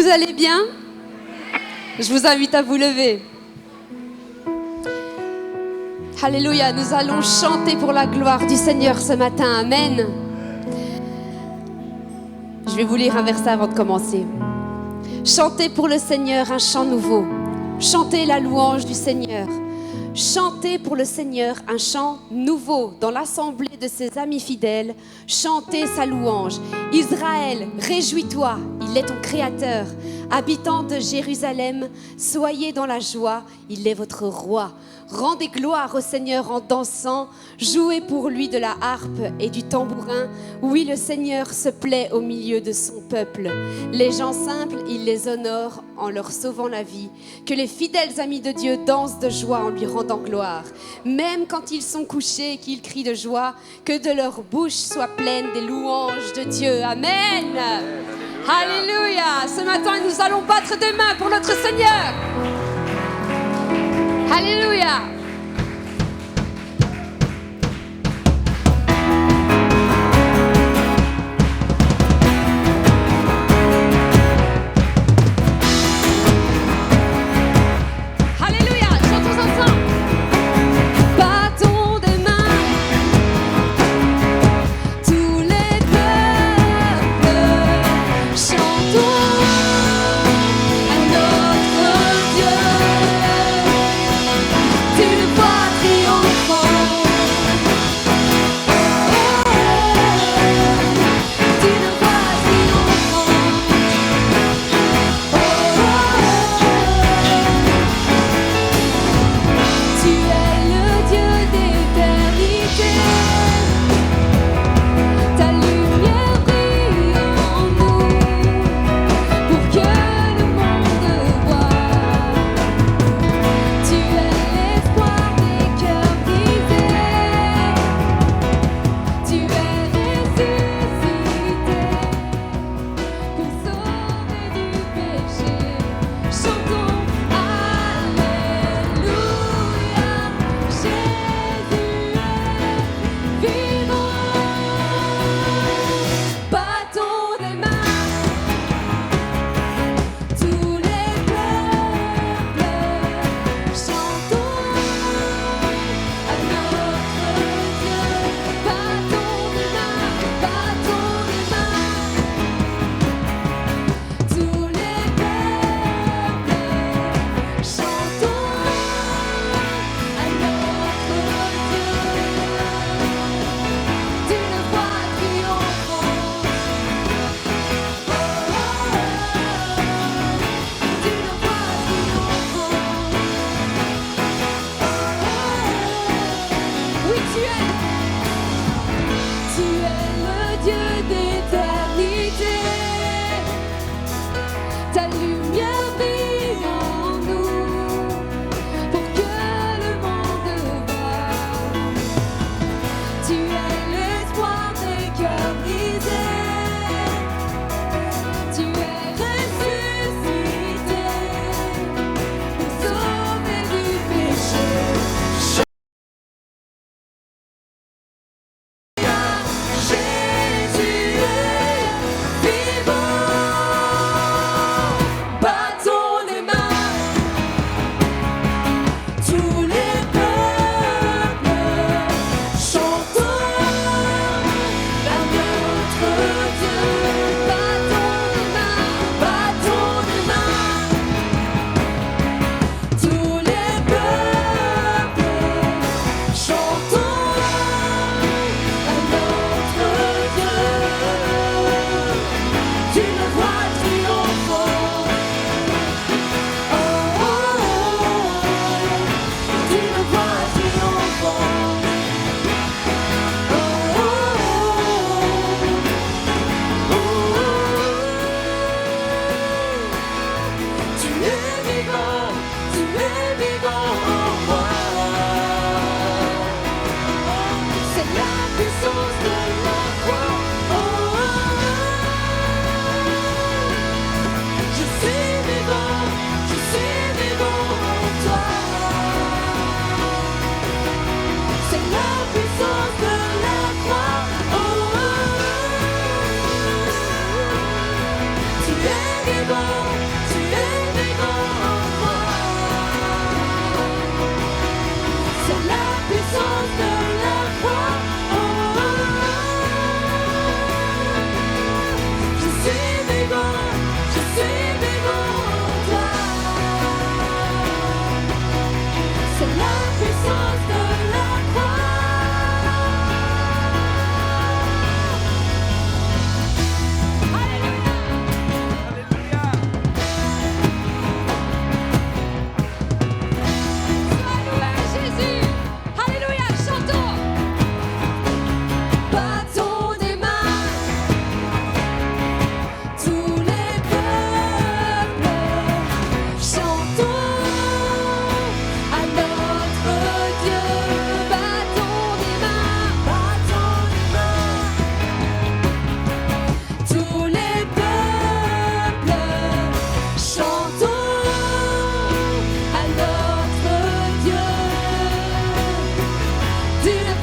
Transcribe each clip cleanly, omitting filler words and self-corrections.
Vous allez bien? Je vous invite à vous lever. Alléluia, nous allons chanter pour la gloire du Seigneur ce matin. Amen. Je vais vous lire un verset avant de commencer. Chantez pour le Seigneur un chant nouveau. Chantez la louange du Seigneur. Chantez pour le Seigneur un chant nouveau dans l'assemblée de ses amis fidèles. Chantez sa louange. Israël, réjouis-toi, il est ton créateur. Habitants de Jérusalem, soyez dans la joie, il est votre roi. Rendez gloire au Seigneur en dansant, jouez pour lui de la harpe et du tambourin. Oui, le Seigneur se plaît au milieu de son peuple. Les gens simples, il les honore en leur sauvant la vie. Que les fidèles amis de Dieu dansent de joie en lui rendant gloire. Même quand ils sont couchés et qu'ils crient de joie, que de leur bouche soit pleine des louanges de Dieu. Amen. Alléluia. Ce matin, nous allons battre des mains pour notre Seigneur. Alléluia. Alléluia. Chantons ensemble. Battons des mains. Tous les peuples. Chantons à notre Dieu.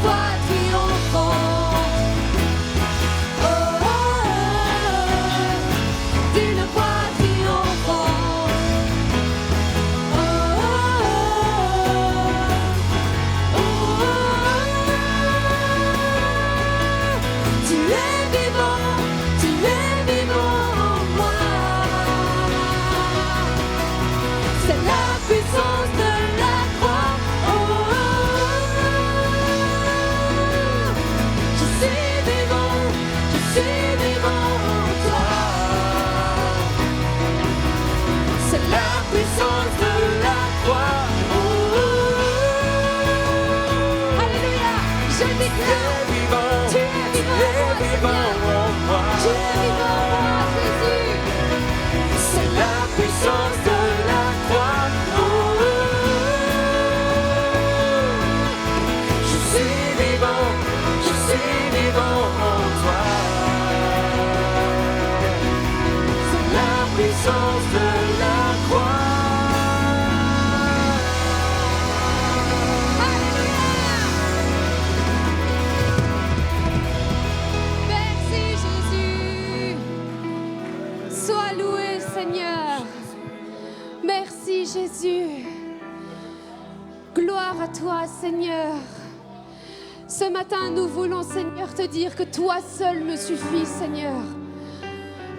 voix triomphante. Oh, oh, oh, d'une voix triomphante. Oh, oh, oh, oh, oh. Tu es vivant en moi. C'est la puissance de la croix. Oh, oh, oh. Je suis vivant en toi. C'est la puissance de la croix. Oh, oh, oh. Alléluia. Je déclare. Tu es vivant en moi. Tu es vivant en moi, Jésus. C'est la puissance de la croix. Oh, oh, oh. Je suis vivant en toi. C'est la puissance de la croix. Alléluia. Merci Jésus. Sois loué Seigneur. Merci Jésus. Gloire à toi Seigneur. Ce matin nous voulons Seigneur te dire que toi seul me suffis Seigneur.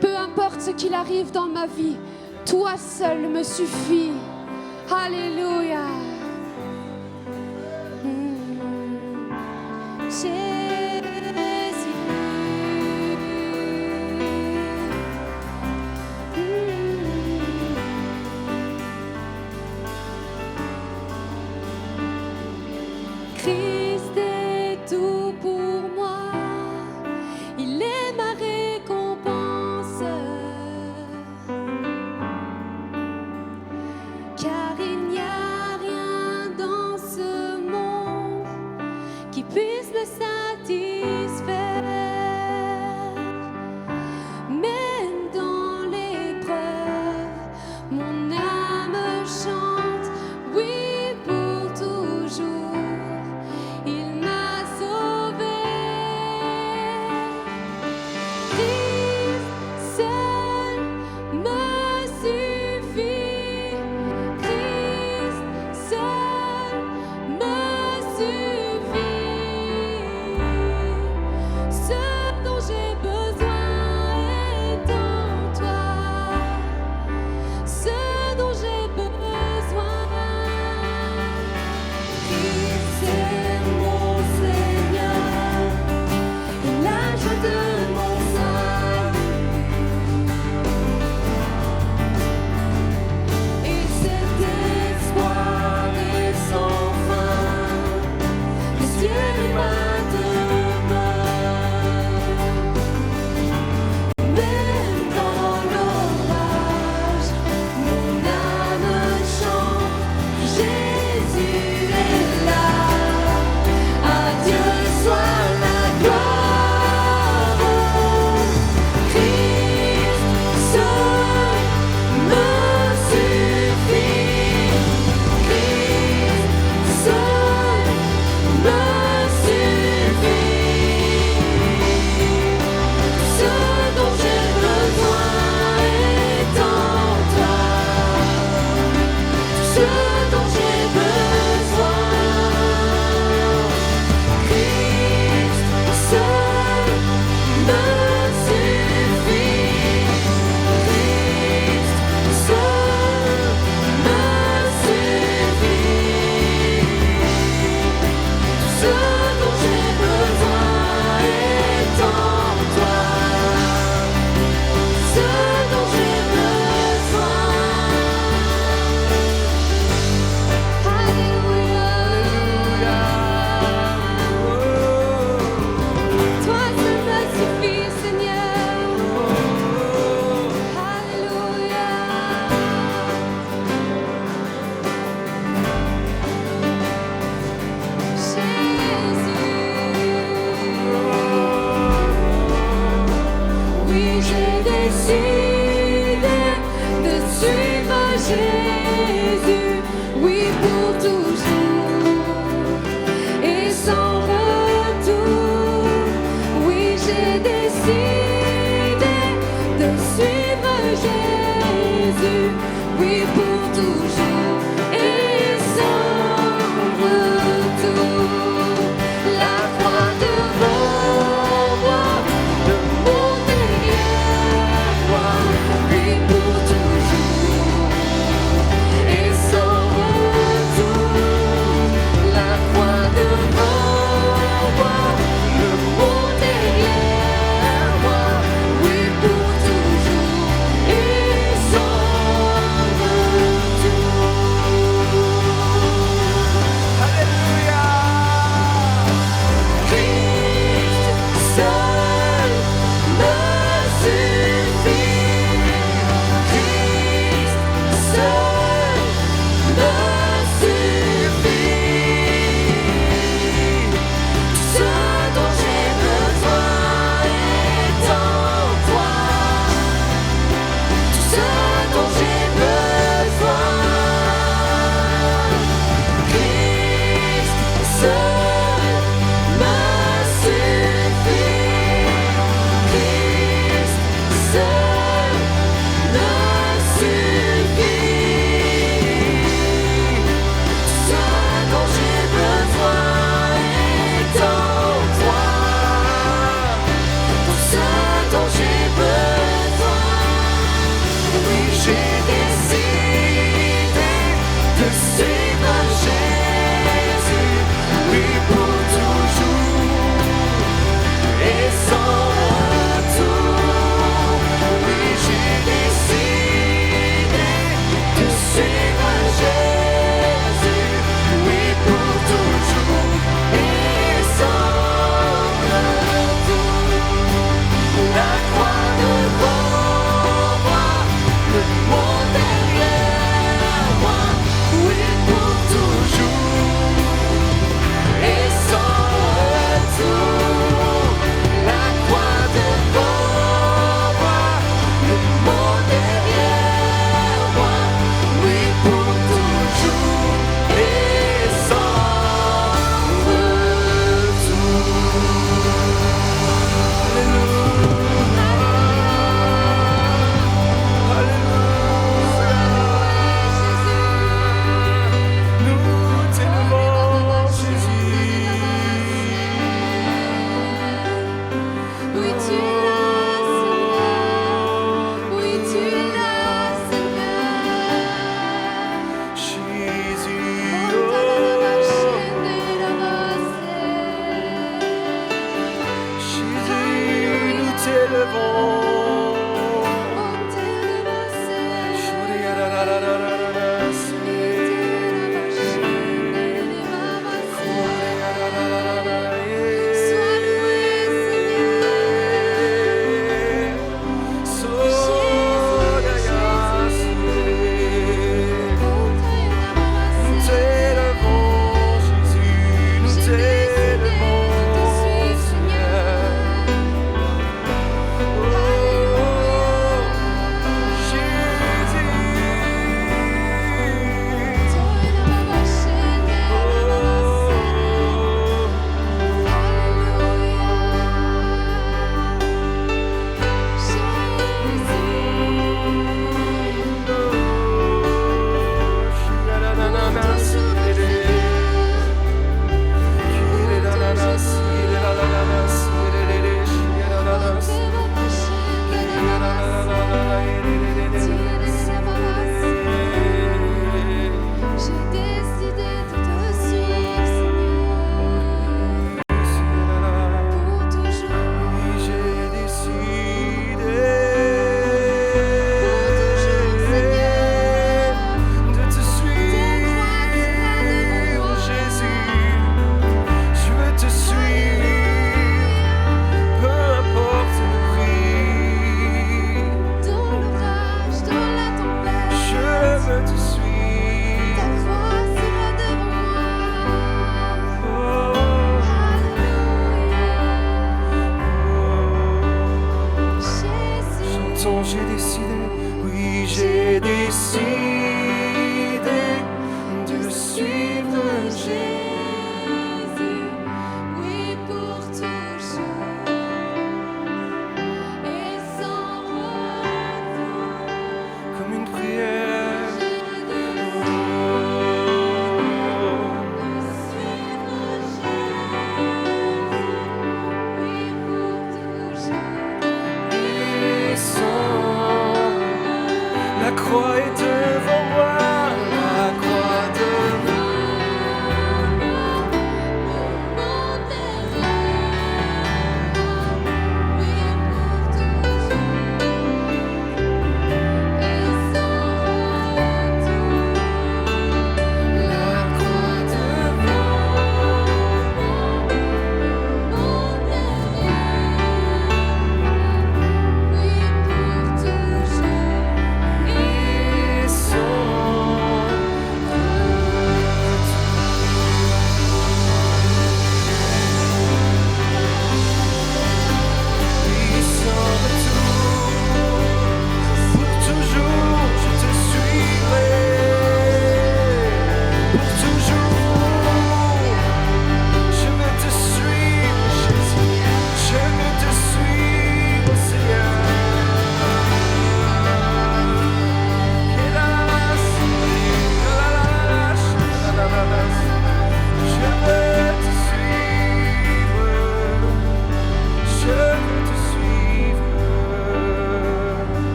Peu importe ce qu'il arrive dans ma vie, toi seul me suffis. Alléluia. Jésus. Christ est tout pour moi, il est ma récompense, car il n'y a rien dans ce monde qui puisse me satisfaire, même dans l'épreuve, mon âme chante, oui pour toujours. Il m'a sauvé. Christ seul me suffit. Christ seul me suffit.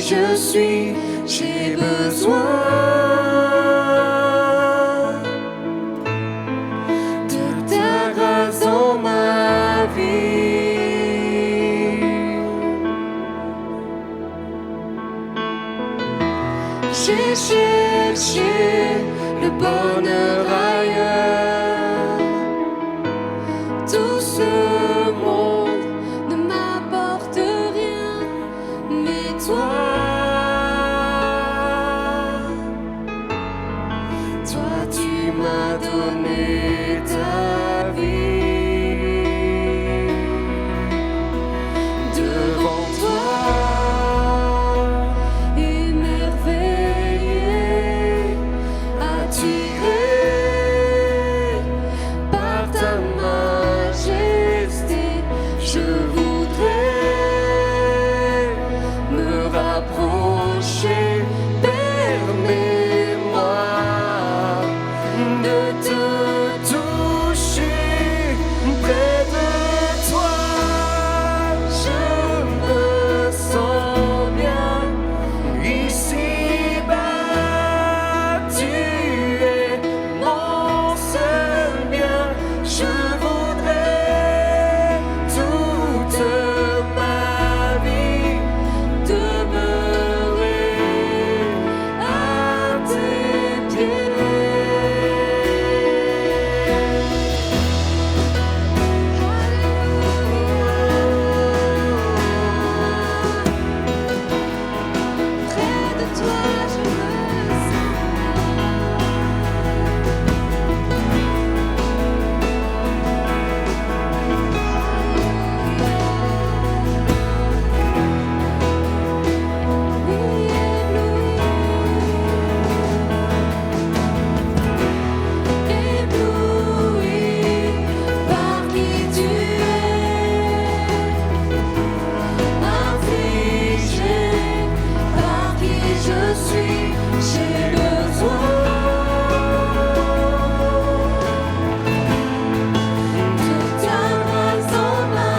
je suis, j'ai besoin de ta grâce dans ma vie. J'ai cherché le bonheur ailleurs, tout ce monde ne m'apporte rien, mais toi, tu m'as donné ta vie. Devant toi, émerveillé, attiré par ta majesté, je voudrais me rapprocher. Permets-moi de te toucher près de toi. Je me sens bien ici-bas. Tu es mon seul bien. Je voudrais toute ma vie demeurer à tes pieds. Près de toi, je me sens ébloui par qui tu es, affligé par qui je suis, j'ai besoin de ta grâce dans ma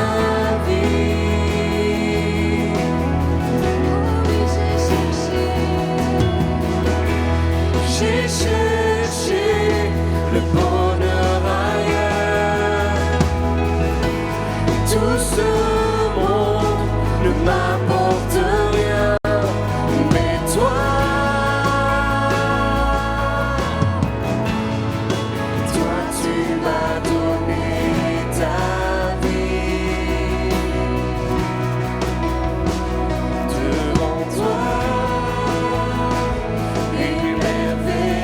vie. Oh oui, j'ai cherché le bonheur ailleurs. Tout ce monde ne m'apporte rien, mais toi, tu m'as donné ta vie. Devant toi, émerveillé,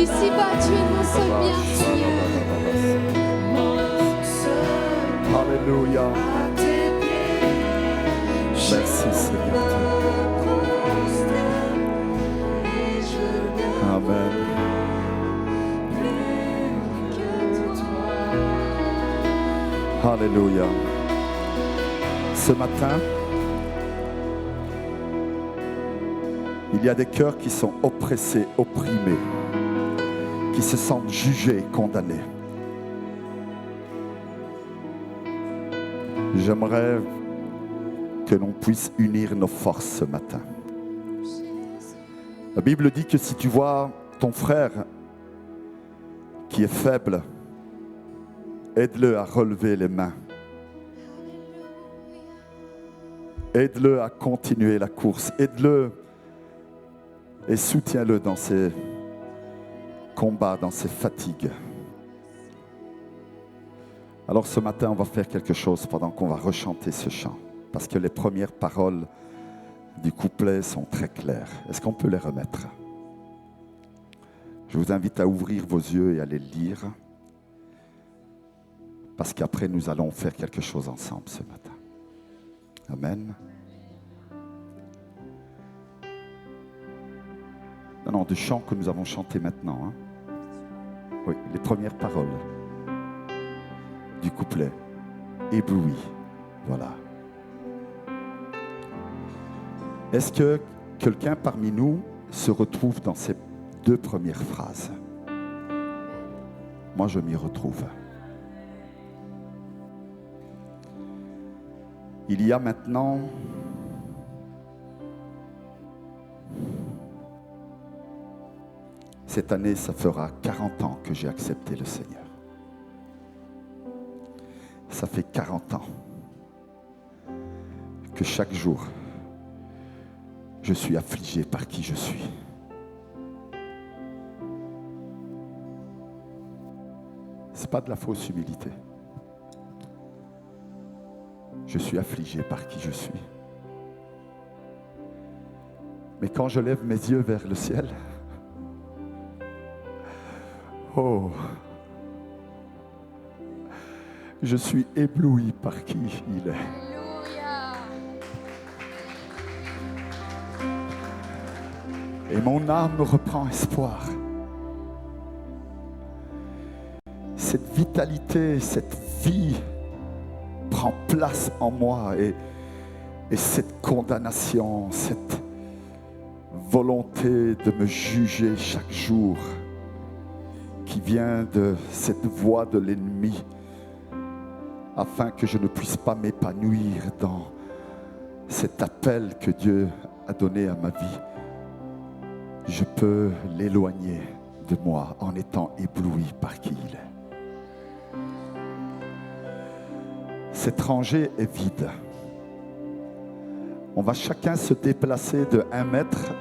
Ici-bas, tu es mon seul bien, Seigneur. Alléluia. Merci Seigneur. Amen. Alléluia. Ce matin, il y a des cœurs qui sont oppressés, opprimés, qui se sentent jugés, condamnés. J'aimerais que l'on puisse unir nos forces ce matin. La Bible dit que si tu vois ton frère qui est faible, aide-le à relever les mains. Aide-le à continuer la course. Aide-le et soutiens-le dans ses combats, dans ses fatigues. Alors ce matin, on va faire quelque chose pendant qu'on va rechanter ce chant. Parce que les premières paroles du couplet sont très claires. Est-ce qu'on peut les remettre? Je vous invite à ouvrir vos yeux et à les lire. Parce qu'après, nous allons faire quelque chose ensemble ce matin. Amen. Non, du chant que nous avons chanté maintenant. Hein? Oui, les premières paroles du couplet. Ébloui. Voilà. Est-ce que quelqu'un parmi nous se retrouve dans ces deux premières phrases? Moi, je m'y retrouve. Il y a maintenant cette année, ça fera 40 ans que j'ai accepté le Seigneur. Ça fait 40 ans que chaque jour, je suis affligé par qui je suis. Ce n'est pas de la fausse humilité. Je suis affligé par qui je suis. Mais quand je lève mes yeux vers le ciel, oh, je suis ébloui par qui il est. Et mon âme reprend espoir. Cette vitalité, cette vie prend place en moi et cette condamnation, cette volonté de me juger chaque jour qui vient de cette voix de l'ennemi afin que je ne puisse pas m'épanouir dans cet appel que Dieu a donné à ma vie. Je peux l'éloigner de moi en étant ébloui par qui il est. Cette rangée est vide. On va chacun se déplacer de 1 mètre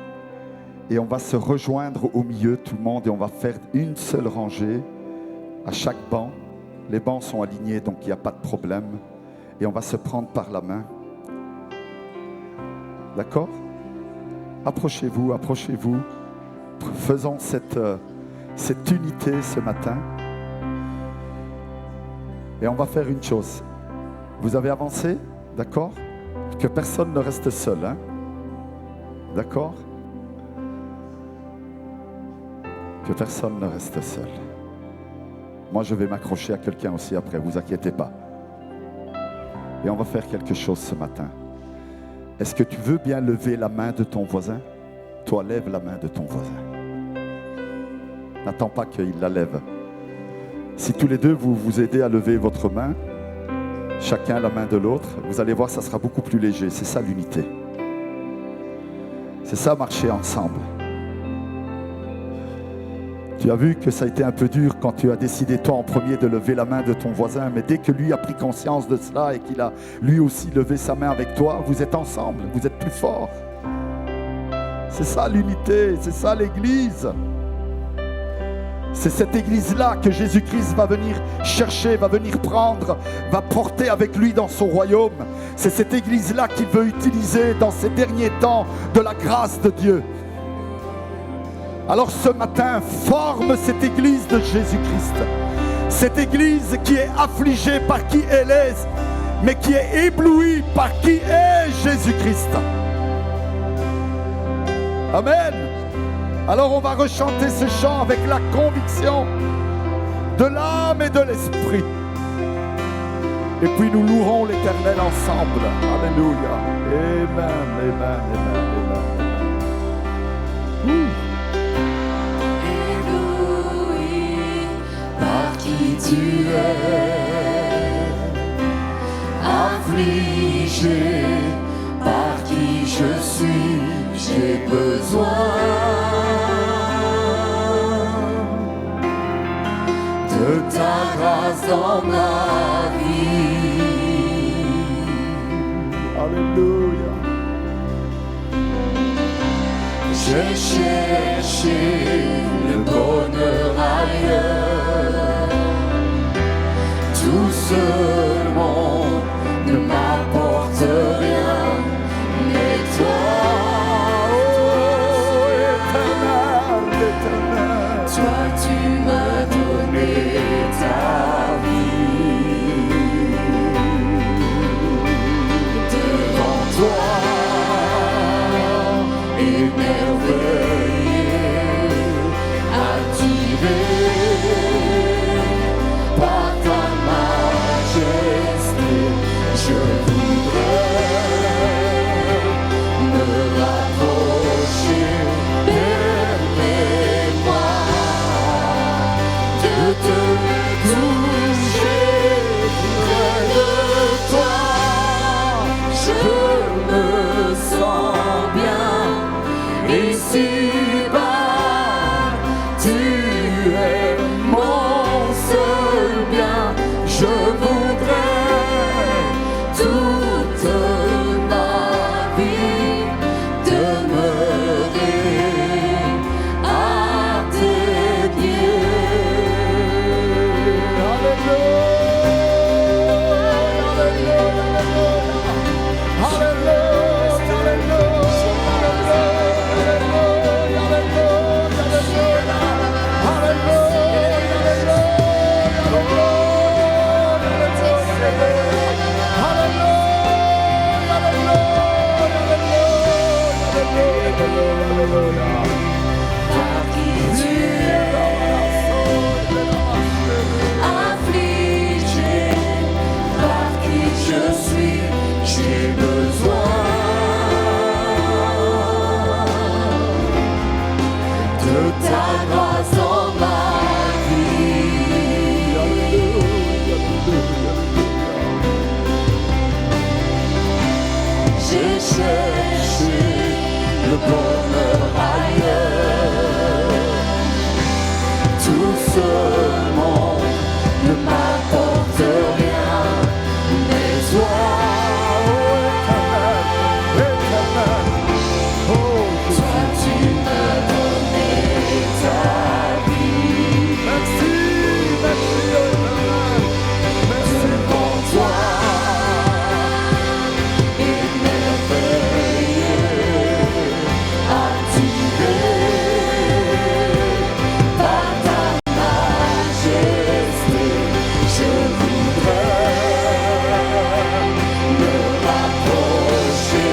et on va se rejoindre au milieu, tout le monde, et on va faire une seule rangée à chaque banc. Les bancs sont alignés, donc il n'y a pas de problème. Et on va se prendre par la main. D'accord ? Approchez-vous, approchez-vous. Faisons cette unité ce matin. Et on va faire une chose. Vous avez avancé, d'accord? Que personne ne reste seul, hein? D'accord? Que personne ne reste seul. Moi, je vais m'accrocher à quelqu'un aussi après, vous inquiétez pas. Et on va faire quelque chose ce matin. Est-ce que tu veux bien lever la main de ton voisin? Toi, lève la main de ton voisin. N'attends pas qu'il la lève. Si tous les deux, vous vous aidez à lever votre main, chacun la main de l'autre, vous allez voir, ça sera beaucoup plus léger. C'est ça l'unité. C'est ça, marcher ensemble. Tu as vu que ça a été un peu dur quand tu as décidé toi en premier de lever la main de ton voisin, mais dès que lui a pris conscience de cela et qu'il a lui aussi levé sa main avec toi, vous êtes ensemble, vous êtes plus forts. C'est ça l'unité, c'est ça l'église. C'est cette église-là que Jésus-Christ va venir chercher, va venir prendre, va porter avec lui dans son royaume. C'est cette église-là qu'il veut utiliser dans ces derniers temps de la grâce de Dieu. Alors ce matin, forme cette église de Jésus-Christ. Cette église qui est affligée par qui elle est, mais qui est éblouie par qui est Jésus-Christ. Amen. Alors on va rechanter ce chant avec la conviction de l'âme et de l'esprit. Et puis nous louerons l'Éternel ensemble. Alléluia. Amen, amen, amen, amen. Ébloui par qui tu es, affligé par qui je suis, j'ai besoin de ta grâce dans ma vie. Alléluia. J'ai cherché le bonheur ailleurs, tout ce monde ne m'apporte rien, mais toi, Oh, éternel, éternel. toi tu m'as donné ta vie. Devant toi, émerveillé, attiré par ta majesté, je voudrais me rapprocher. Permets-moi de te toucher près de toi. Je me sens bien ici-bas. Tu es mon seul bien. Je voudrais toute ma vie demeurer à tes pieds. Par qui tu es, affligé, par qui je suis, j'ai besoin de ta grâce dans ma vie. J'ai cherché le bonheur ailleurs, tout ce monde ne m'apporte rien, mais toi, toi tu m'as donné ta vie. Merci, merci, éternel. Merci Devant toi, émerveillé, attiré par ta majesté, je voudrais me rapprocher.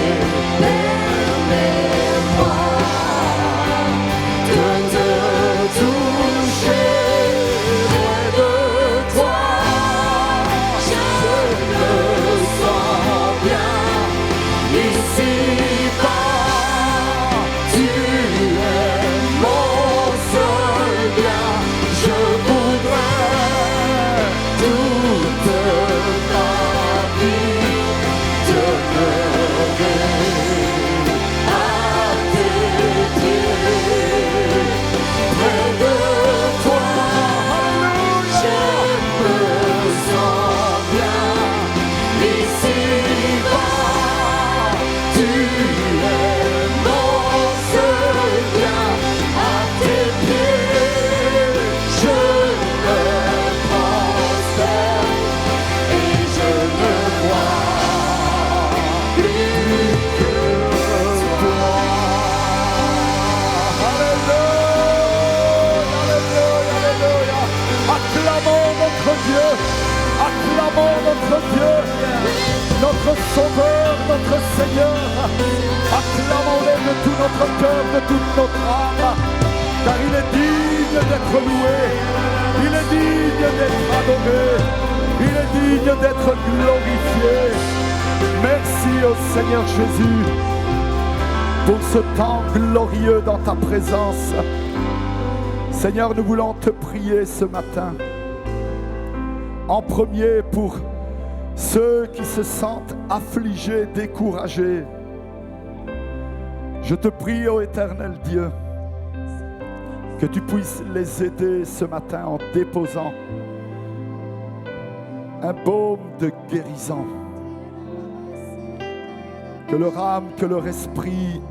Permets-moi Sauveur, notre Seigneur. Acclamons-le de tout notre cœur, de toute notre âme, car il est digne d'être loué, il est digne d'être adoré, il est digne d'être glorifié. Merci au Seigneur Jésus pour ce temps glorieux dans ta présence. Seigneur, nous voulons te prier ce matin. En premier pour ceux qui se sentent affligés, découragés. Je te prie, ô Éternel Dieu, que tu puisses les aider ce matin en déposant un baume de guérison. Que leur âme, que leur esprit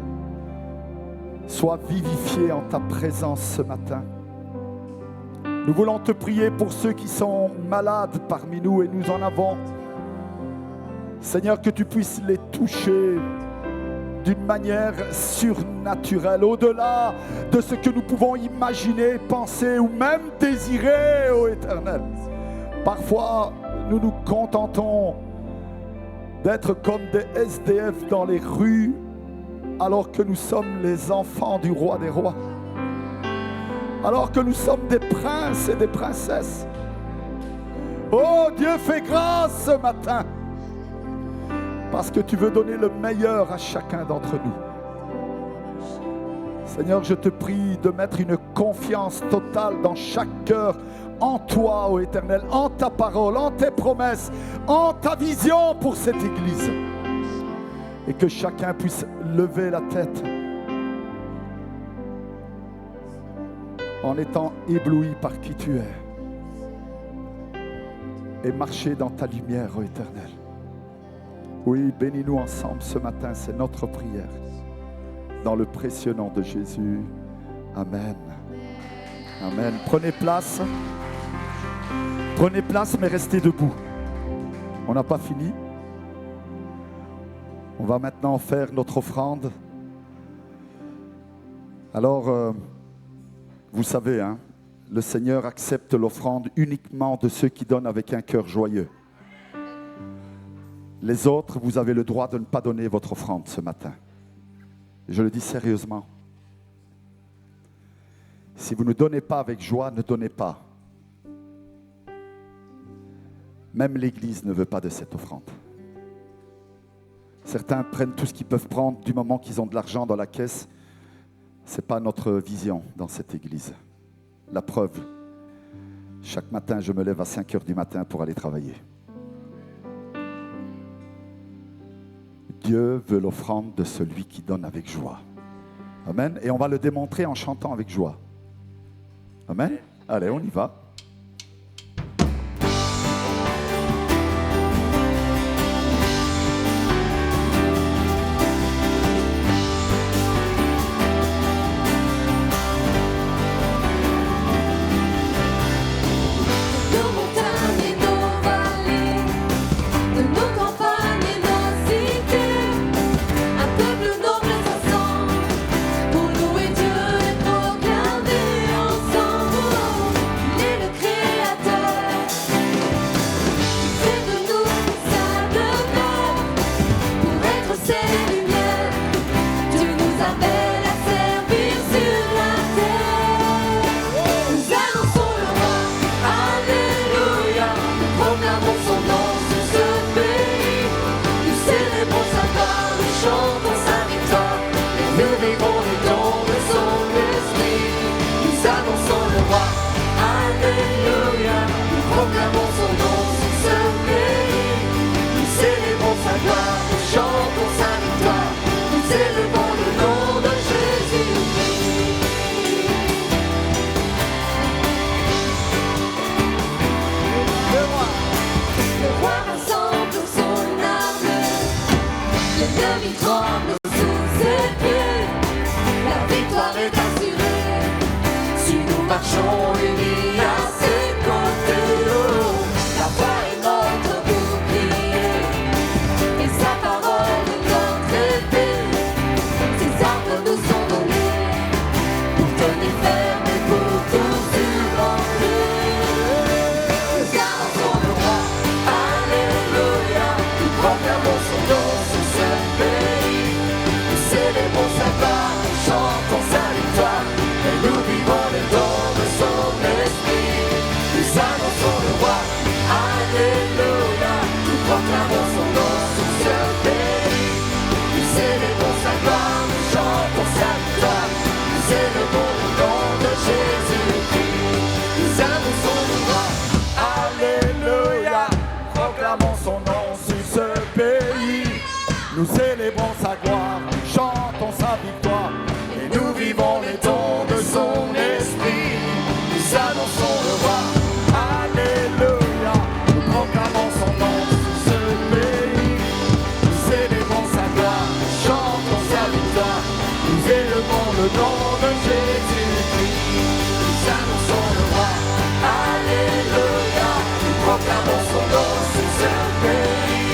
soit vivifié en ta présence ce matin. Nous voulons te prier pour ceux qui sont malades parmi nous, et nous en avons. Seigneur, que tu puisses les toucher d'une manière surnaturelle, au-delà de ce que nous pouvons imaginer, penser ou même désirer, ô Éternel. Parfois, nous nous contentons d'être comme des SDF dans les rues, alors que nous sommes les enfants du roi des rois. Alors que nous sommes des princes et des princesses. Oh, Dieu, fais grâce ce matin, parce que tu veux donner le meilleur à chacun d'entre nous. Seigneur, je te prie de mettre une confiance totale dans chaque cœur, en toi, ô Éternel, en ta parole, en tes promesses, en ta vision pour cette Église. Et que chacun puisse lever la tête en étant ébloui par qui tu es et marcher dans ta lumière, ô Éternel. Oui, bénis-nous ensemble ce matin, c'est notre prière. Dans le précieux nom de Jésus. Amen. Amen. Prenez place. Prenez place, mais restez debout. On n'a pas fini. On va maintenant faire notre offrande. Alors, vous savez, hein, le Seigneur accepte l'offrande uniquement de ceux qui donnent avec un cœur joyeux. Les autres, vous avez le droit de ne pas donner votre offrande ce matin. Je le dis sérieusement. Si vous ne donnez pas avec joie, ne donnez pas. Même l'Église ne veut pas de cette offrande. Certains prennent tout ce qu'ils peuvent prendre du moment qu'ils ont de l'argent dans la caisse. Ce n'est pas notre vision dans cette Église. La preuve, chaque matin, je me lève à 5 heures du matin pour aller travailler. Dieu veut l'offrande de celui qui donne avec joie. Amen. Et on va le démontrer en chantant avec joie. Amen. Allez, on y va. Proclamons son nom. de Jésus-Christ. Nous annonçons le roi, alléluia. Nous proclamons son nom sur ce pays.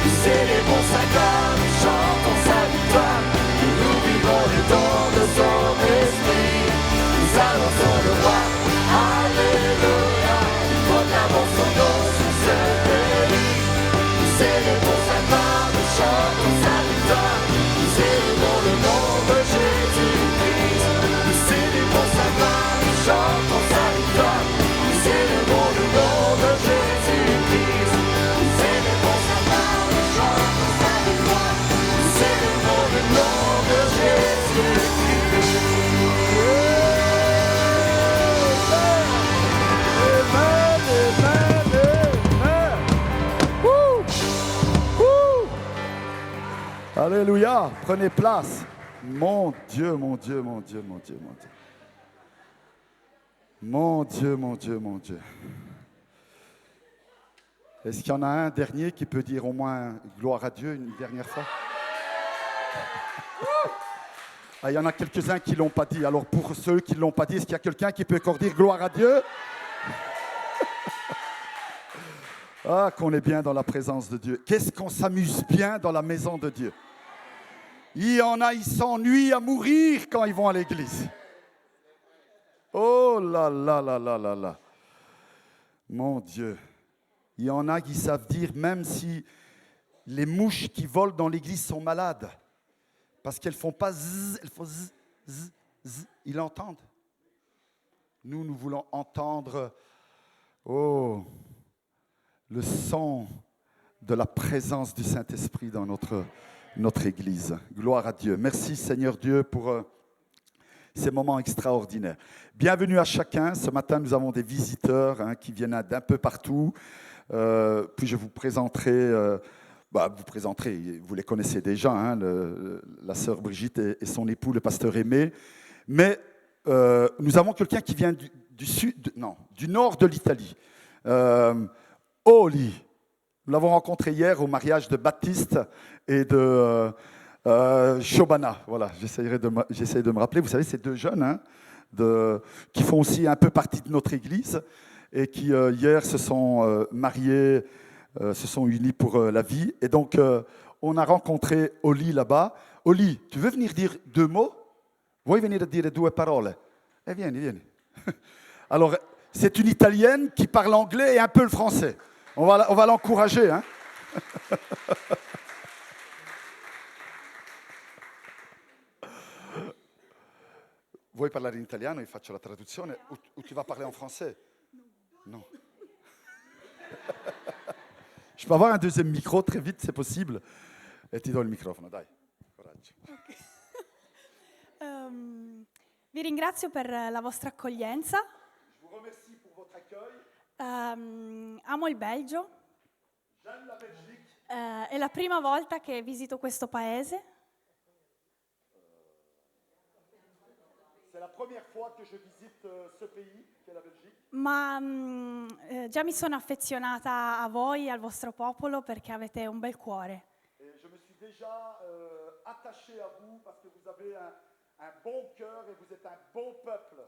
Nous célébrons sa gloire, nous chantons sa victoire. Nous vivons le don de son esprit. Nous annonçons le roi, alléluia. Nous proclamons son nom sur ce pays. Nous célébrons sa gloire, nous chantons sa victoire. Nous célébrons le nom de Jésus-Christ. Nous célébrons sa gloire, nous chantons sa victoire. Nous célébrons le nom de Jésus-Christ. Nous célébrons sa gloire, nous chantons sa victoire. Nous célébrons le nom de Jésus-Christ. Alléluia, prenez place. Mon Dieu, mon Dieu, mon Dieu, mon Dieu, mon Dieu. Mon Dieu, mon Dieu, mon Dieu. Est-ce qu'il y en a un dernier qui peut dire au moins gloire à Dieu une dernière fois? Ah, il y en a quelques-uns qui ne l'ont pas dit. Alors pour ceux qui ne l'ont pas dit, est-ce qu'il y a quelqu'un qui peut encore dire gloire à Dieu? Ah, qu'on est bien dans la présence de Dieu. Qu'est-ce qu'on s'amuse bien dans la maison de Dieu. Il y en a, ils s'ennuient à mourir quand ils vont à l'église. Oh là là là là là là. Mon Dieu. Il y en a qui savent dire, même si les mouches qui volent dans l'église sont malades, parce qu'elles ne font pas zzz, elles font zzz, zzz, zzz, ils l'entendent. Nous voulons entendre, oh, le son de la présence du Saint-Esprit dans notre Église. Gloire à Dieu. Merci Seigneur Dieu pour ces moments extraordinaires. Bienvenue à chacun. Ce matin, nous avons des visiteurs qui viennent d'un peu partout. Puis je vous présenterai, vous les connaissez déjà, la sœur Brigitte et son époux, le pasteur Aimé. Mais nous avons quelqu'un qui vient du nord de l'Italie. Oli. Nous l'avons rencontré hier au mariage de Baptiste et de Shobana. Voilà, j'essaie de me rappeler. Vous savez, ces deux jeunes qui font aussi un peu partie de notre église et qui hier se sont mariés, se sont unis pour la vie. Et donc, on a rencontré Oli là-bas. Oli, tu veux venir dire deux mots? Vuoi venire a dire due parole? Vieni. Alors, c'est une Italienne qui parle anglais et un peu le français. On va l'encourager. Vuoi parlare in italiano? Io faccio la traduzione. Ou tu vas parler en français? Non. Je peux avoir un deuxième micro très vite, c'est possible? E ti do il microfono, dai. Coraggio. Okay. Vi ringrazio per la vostra accoglienza. Je vous remercie pour votre accueil. Amo il Belgio. J'aime la Belgique. È la prima volta che visito questo paese. C'est la première fois que je visite ce pays, qui est la Belgique. Ma già mi sono affezionata a voi, al vostro popolo, perché avete un bel cuore. Et je me suis déjà attaché à vous parce que vous avez un bon cœur et vous êtes un bon peuple.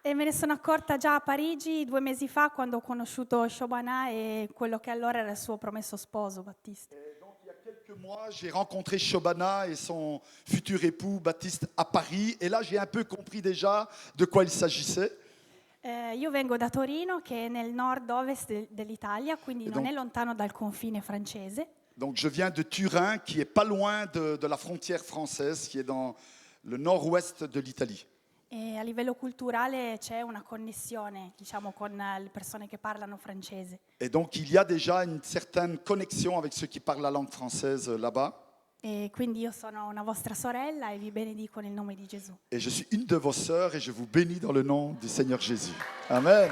E me ne sono accorta già a Parigi 2 mesi fa, quando ho conosciuto Shobana e quello che allora era il suo promesso sposo, Battiste. Et donc il y a quelques mois, j'ai rencontré Shobana et son futur époux Baptiste à Paris. Et là, j'ai un peu compris déjà de quoi il s'agissait. Io vengo da Torino, che è nel nord-ovest dell'Italia, quindi non è lontano dal confine francese. Donc je viens de Turin, qui est pas loin de la frontière française, qui est dans le nord-ouest de l'Italie. E a livello culturale c'è una connessione, diciamo, con le persone che parlano francese. Et donc il y a déjà une certaine connexion avec ceux qui parlent la langue française là-bas. E quindi io sono una vostra sorella e vi benedico nel nome di Gesù. Et je suis une de vos sœurs et je vous bénis dans le nom du Seigneur Jésus. Amen.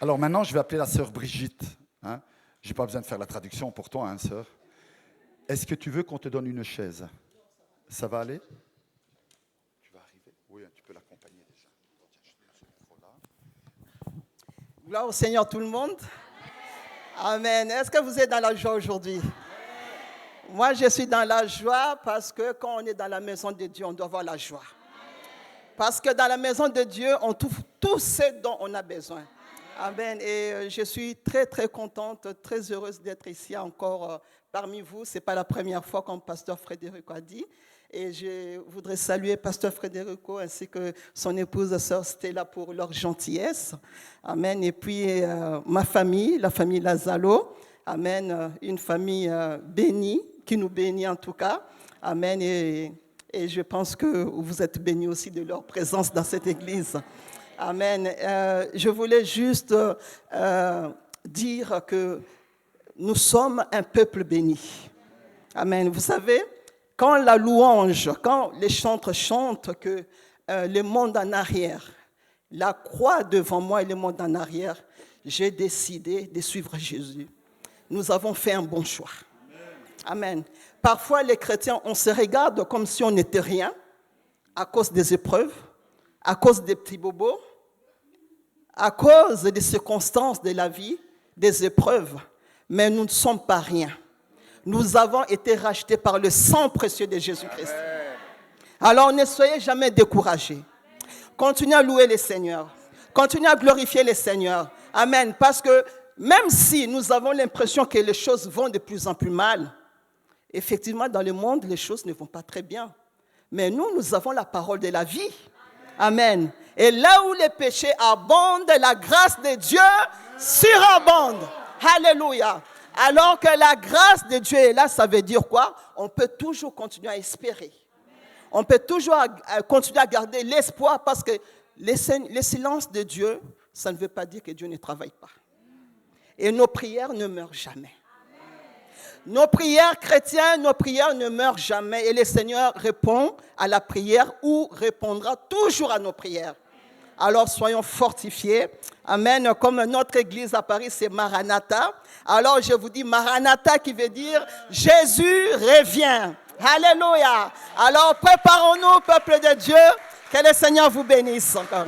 Alors maintenant, je vais appeler la sœur Brigitte. Je n'ai pas besoin de faire la traduction pour toi, sœur. Est-ce que tu veux qu'on te donne une chaise? Ça va aller? Tu vas arriver? Oui, tu peux l'accompagner déjà. Gloire au Seigneur tout le monde. Amen. Est-ce que vous êtes dans la joie aujourd'hui? Moi, je suis dans la joie parce que quand on est dans la maison de Dieu, on doit avoir la joie. Parce que dans la maison de Dieu, on trouve tout ce dont on a besoin. Amen. Et je suis très, très contente, très heureuse d'être ici encore parmi vous. Ce n'est pas la première fois, comme Pasteur Frédérico a dit. Et je voudrais saluer Pasteur Frédérico ainsi que son épouse, Sœur Stella, pour leur gentillesse. Amen. Et puis ma famille, la famille Lazalo. Amen. Une famille bénie, qui nous bénit en tout cas. Amen. Et je pense que vous êtes bénis aussi de leur présence dans cette église. Amen. Je voulais juste dire que nous sommes un peuple béni. Amen. Vous savez, quand la louange, quand les chantres chantent que le monde en arrière, la croix devant moi et le monde en arrière, j'ai décidé de suivre Jésus. Nous avons fait un bon choix. Amen. Parfois, les chrétiens, on se regarde comme si on n'était rien à cause des épreuves, à cause des petits bobos, à cause des circonstances de la vie, des épreuves. Mais nous ne sommes pas rien. Nous avons été rachetés par le sang précieux de Jésus-Christ. Alors, ne soyez jamais découragés. Continuez à louer le Seigneur. Continuez à glorifier le Seigneur. Amen. Parce que même si nous avons l'impression que les choses vont de plus en plus mal, effectivement, dans le monde, les choses ne vont pas très bien. Mais nous avons la parole de la vie. Amen. Et là où les péchés abondent, la grâce de Dieu surabonde. Alléluia. Alors que la grâce de Dieu est là, ça veut dire quoi? On peut toujours continuer à espérer. On peut toujours continuer à garder l'espoir parce que le silence de Dieu, ça ne veut pas dire que Dieu ne travaille pas. Et nos prières ne meurent jamais. Nos prières chrétiennes, nos prières ne meurent jamais. Et le Seigneur répond à la prière ou répondra toujours à nos prières. Alors soyons fortifiés. Amen. Comme notre église à Paris, c'est Maranatha. Alors je vous dis Maranatha qui veut dire Jésus revient. Alléluia. Alors préparons-nous, peuple de Dieu. Que le Seigneur vous bénisse encore.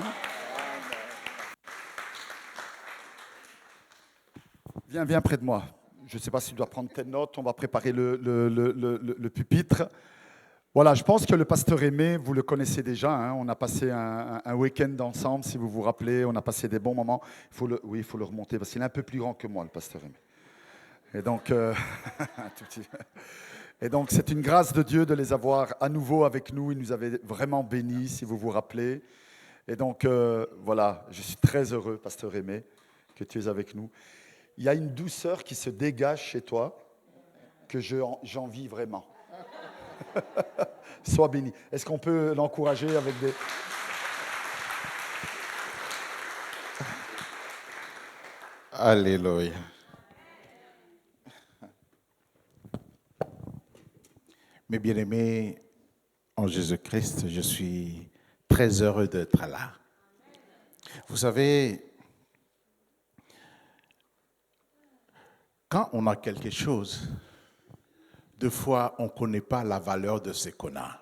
Viens près de moi. Je ne sais pas si tu dois prendre tes notes. On va préparer le pupitre. Voilà, je pense que le pasteur Aimé, vous le connaissez déjà. Hein, on a passé un week-end ensemble, si vous vous rappelez. On a passé des bons moments. Il faut le remonter parce qu'il est un peu plus grand que moi, le pasteur Aimé. Et donc, un tout petit. Et donc, c'est une grâce de Dieu de les avoir à nouveau avec nous. Il nous avait vraiment bénis, si vous vous rappelez. Et donc, voilà, je suis très heureux, pasteur Aimé, que tu es avec nous. Il y a une douceur qui se dégage chez toi que j'envie vraiment. Sois béni. Est-ce qu'on peut l'encourager avec des... Alléluia. Mes bien-aimés en Jésus-Christ, je suis très heureux d'être là. Vous savez, quand on a quelque chose, deux fois, on ne connaît pas la valeur de ce qu'on a.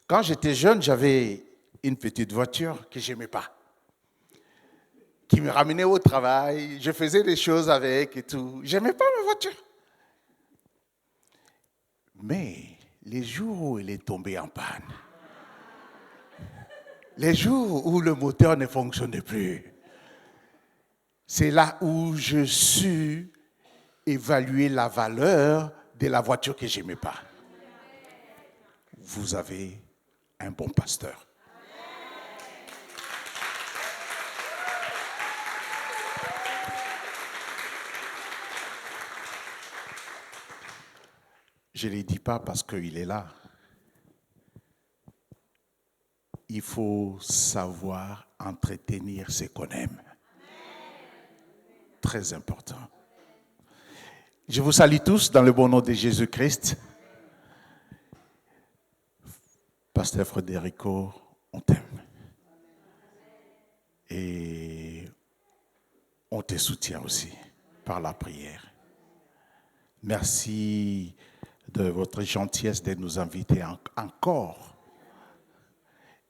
Quand j'étais jeune, j'avais une petite voiture que je n'aimais pas, qui me ramenait au travail. Je faisais des choses avec et tout. Je n'aimais pas ma voiture. Mais les jours où elle est tombée en panne, les jours où le moteur ne fonctionnait plus, c'est là où je suis évaluer la valeur de la voiture que je n'aimais pas. Vous avez un bon pasteur. Je ne le dis pas parce qu'il est là. Il faut savoir entretenir ce qu'on aime. Très important. Je vous salue tous dans le bon nom de Jésus-Christ. Pasteur Frédérico, on t'aime. Et on te soutient aussi par la prière. Merci de votre gentillesse de nous inviter encore.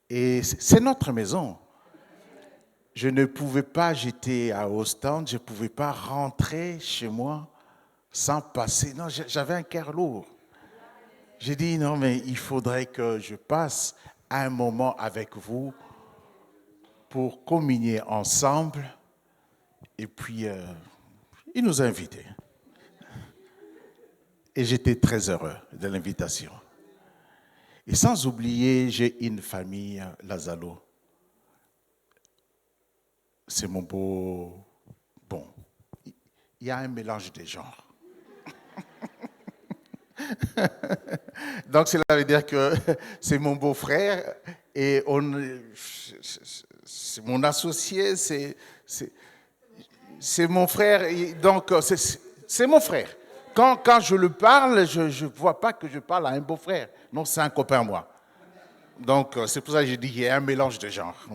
Et c'est notre maison. Je ne pouvais pas, j'étais à Ostende, je ne pouvais pas rentrer chez moi sans passer. Non, j'avais un cœur lourd. J'ai dit, non, mais il faudrait que je passe un moment avec vous pour communier ensemble. Et puis, il nous a invités. Et j'étais très heureux de l'invitation. Et sans oublier, j'ai une famille, Lazalo. C'est mon beau... Bon, il y a un mélange des genres. Donc, cela veut dire que c'est mon beau-frère et c'est mon associé, c'est mon frère. Et donc, c'est mon frère. Quand je le parle, je ne vois pas que je parle à un beau-frère. Non, c'est un copain à moi. Donc, c'est pour ça que je dis qu'il y a un mélange de genres.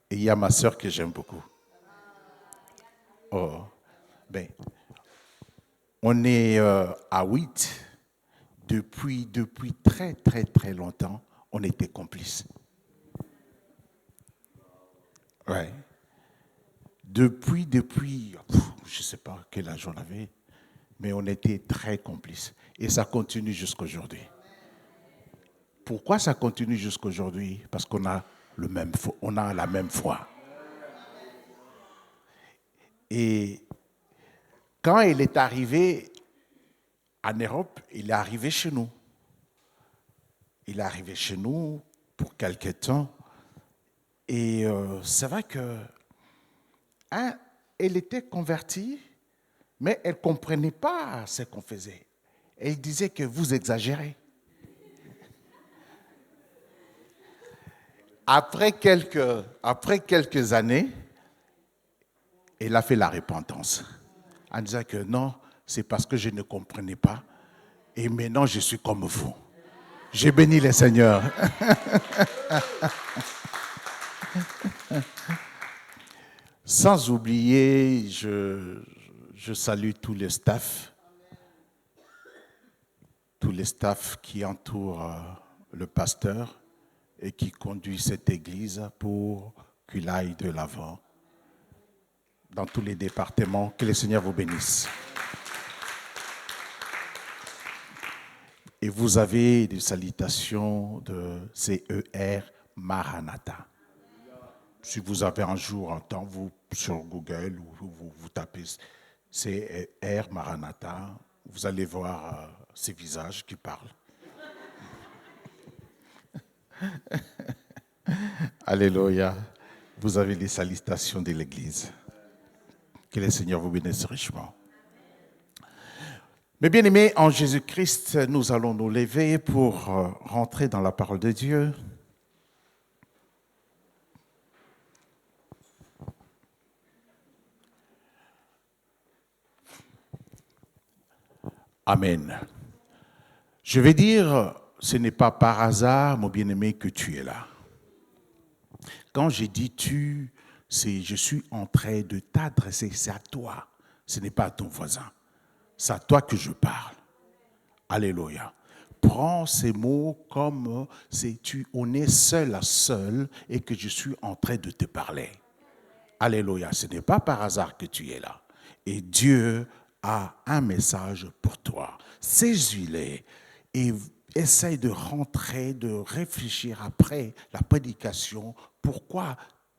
Et il y a ma sœur que j'aime beaucoup. Oh, ben, on est à 8. Depuis très, très, très longtemps, on était complices. Ouais. Depuis, je ne sais pas quel âge on avait, mais on était très complices. Et ça continue jusqu'aujourd'hui. Pourquoi ça continue jusqu'aujourd'hui? Parce qu'on a la même foi. Et quand il est arrivé en Europe, il est arrivé chez nous. Il est arrivé chez nous pour quelque temps. Et c'est vrai que elle était convertie, mais elle ne comprenait pas ce qu'on faisait. Elle disait que vous exagérez. Après quelques années, elle a fait la repentance. En disant que non, c'est parce que je ne comprenais pas. Et maintenant, je suis comme vous. J'ai béni le Seigneur. Sans oublier, je salue tous les staffs qui entourent le pasteur et qui conduit cette église pour qu'il aille de l'avant dans tous les départements. Que le Seigneur vous bénisse. Et vous avez des salutations de CER Maranatha. Si vous avez un jour un temps, vous sur Google ou vous tapez CER Maranatha, vous allez voir ces visages qui parlent. Alléluia. Vous avez les salutations de l'Église. Que le Seigneur vous bénisse richement. Mes bien-aimés, en Jésus-Christ, nous allons nous lever pour rentrer dans la parole de Dieu. Amen. Je vais dire, ce n'est pas par hasard, mon bien-aimé, que tu es là. Quand j'ai dit tu, c'est je suis en train de t'adresser, c'est à toi, ce n'est pas à ton voisin. C'est à toi que je parle. Alléluia. Prends ces mots comme on est seul à seul et que je suis en train de te parler. Alléluia. Ce n'est pas par hasard que tu es là. Et Dieu a un message pour toi. Saisis-les et essaye de rentrer, de réfléchir après la prédication. Pourquoi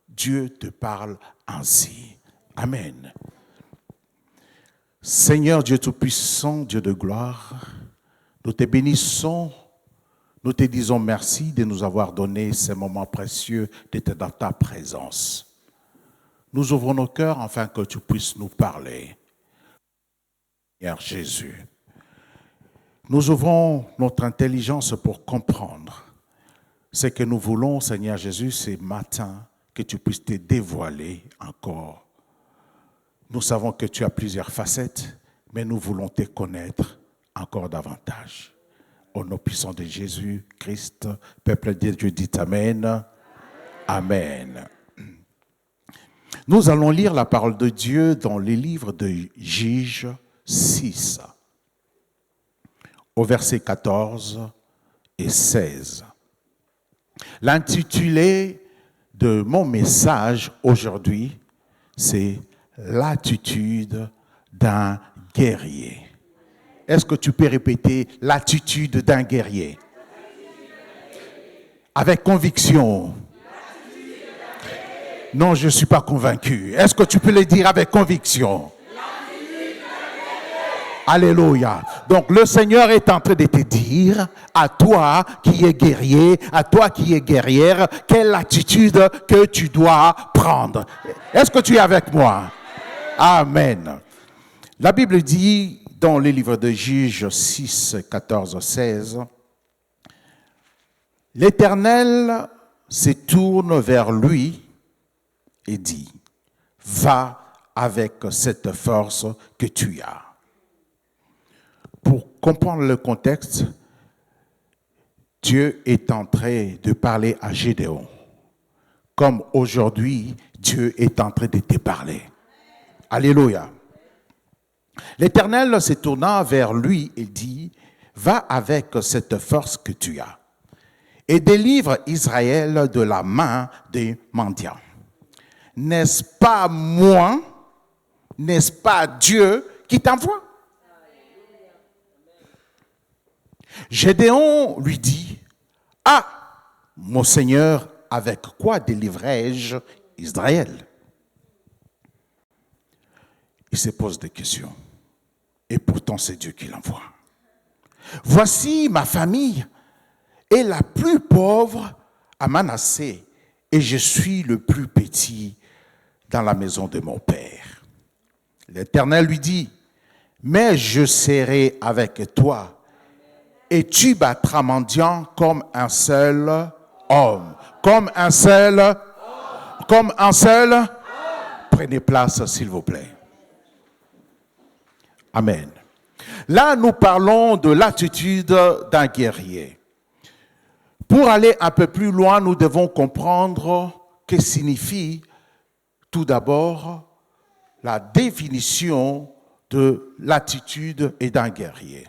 Dieu te parle ainsi? Amen. Seigneur Dieu Tout-Puissant, Dieu de gloire, nous te bénissons, nous te disons merci de nous avoir donné ces moments précieux d'être dans ta présence. Nous ouvrons nos cœurs afin que tu puisses nous parler. Seigneur Jésus, nous ouvrons notre intelligence pour comprendre ce que nous voulons, Seigneur Jésus, ce matin, que tu puisses te dévoiler encore. Nous savons que tu as plusieurs facettes, mais nous voulons te connaître encore davantage. Au nom puissant de Jésus-Christ, peuple de Dieu dit Amen. Amen. Nous allons lire la parole de Dieu dans les livres de Juges 6, au verset 14 et 16. L'intitulé de mon message aujourd'hui, c'est l'attitude d'un guerrier. Est-ce que tu peux répéter l'attitude d'un guerrier? Avec conviction. Non, je ne suis pas convaincu. Est-ce que tu peux le dire avec conviction? Alléluia. Donc le Seigneur est en train de te dire, à toi qui es guerrier, à toi qui es guerrière, quelle attitude que tu dois prendre. Est-ce que tu es avec moi? Amen. La Bible dit dans le livre de Juges 6, 14, 16, l'Éternel se tourne vers lui et dit, va avec cette force que tu as. Pour comprendre le contexte, Dieu est en train de parler à Gédéon, comme aujourd'hui, Dieu est en train de te parler. Alléluia. L'Éternel se tournant vers lui et dit, va avec cette force que tu as et délivre Israël de la main des mendiants. N'est-ce pas moi, n'est-ce pas Dieu qui t'envoie? Gédéon lui dit, ah, mon Seigneur, avec quoi délivrerai-je Israël? Il se pose des questions. Et pourtant, c'est Dieu qui l'envoie. Voici ma famille est la plus pauvre à Manassé et je suis le plus petit dans la maison de mon père. L'Éternel lui dit, mais je serai avec toi et tu battras mendiant comme un seul homme. Comme un seul. Comme un seul. Prenez place, s'il vous plaît. Amen. Là, nous parlons de l'attitude d'un guerrier. Pour aller un peu plus loin, nous devons comprendre que signifie tout d'abord la définition de l'attitude et d'un guerrier.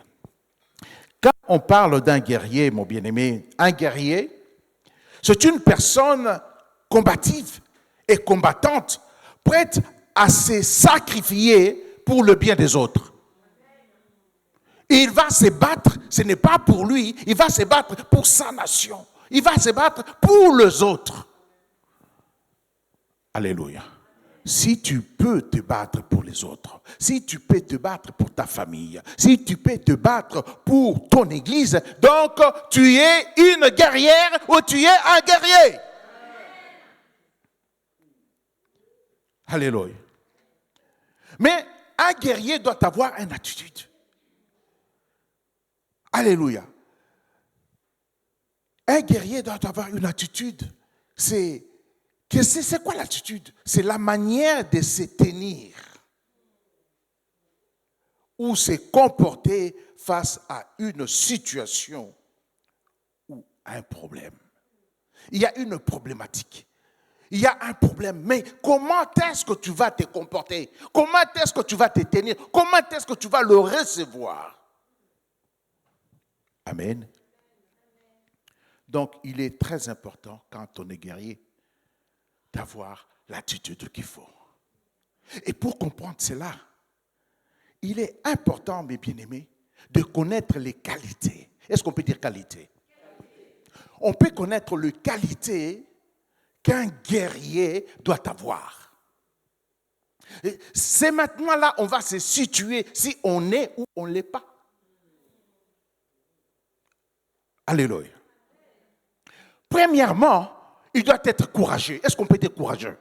Quand on parle d'un guerrier, mon bien-aimé, un guerrier, c'est une personne combative et combattante, prête à se sacrifier pour le bien des autres. Il va se battre, ce n'est pas pour lui, il va se battre pour sa nation. Il va se battre pour les autres. Alléluia. Si tu peux te battre pour les autres, si tu peux te battre pour ta famille, si tu peux te battre pour ton église, donc tu es une guerrière ou tu es un guerrier. Alléluia. Mais un guerrier doit avoir une attitude. Alléluia. Un guerrier doit avoir une attitude. C'est quoi l'attitude? C'est la manière de se tenir ou se comporter face à une situation ou un problème. Il y a une problématique. Il y a un problème, mais comment est-ce que tu vas te comporter? Comment est-ce que tu vas te tenir? Comment est-ce que tu vas le recevoir? Amen. Donc, il est très important, quand on est guerrier, d'avoir l'attitude qu'il faut. Et pour comprendre cela, il est important, mes bien-aimés, de connaître les qualités. Est-ce qu'on peut dire qualité? On peut connaître les qualités qu'un guerrier doit avoir. Et c'est maintenant là on va se situer si on est ou on ne l'est pas. Alléluia. Premièrement, il doit être courageux. Est-ce qu'on peut être courageux?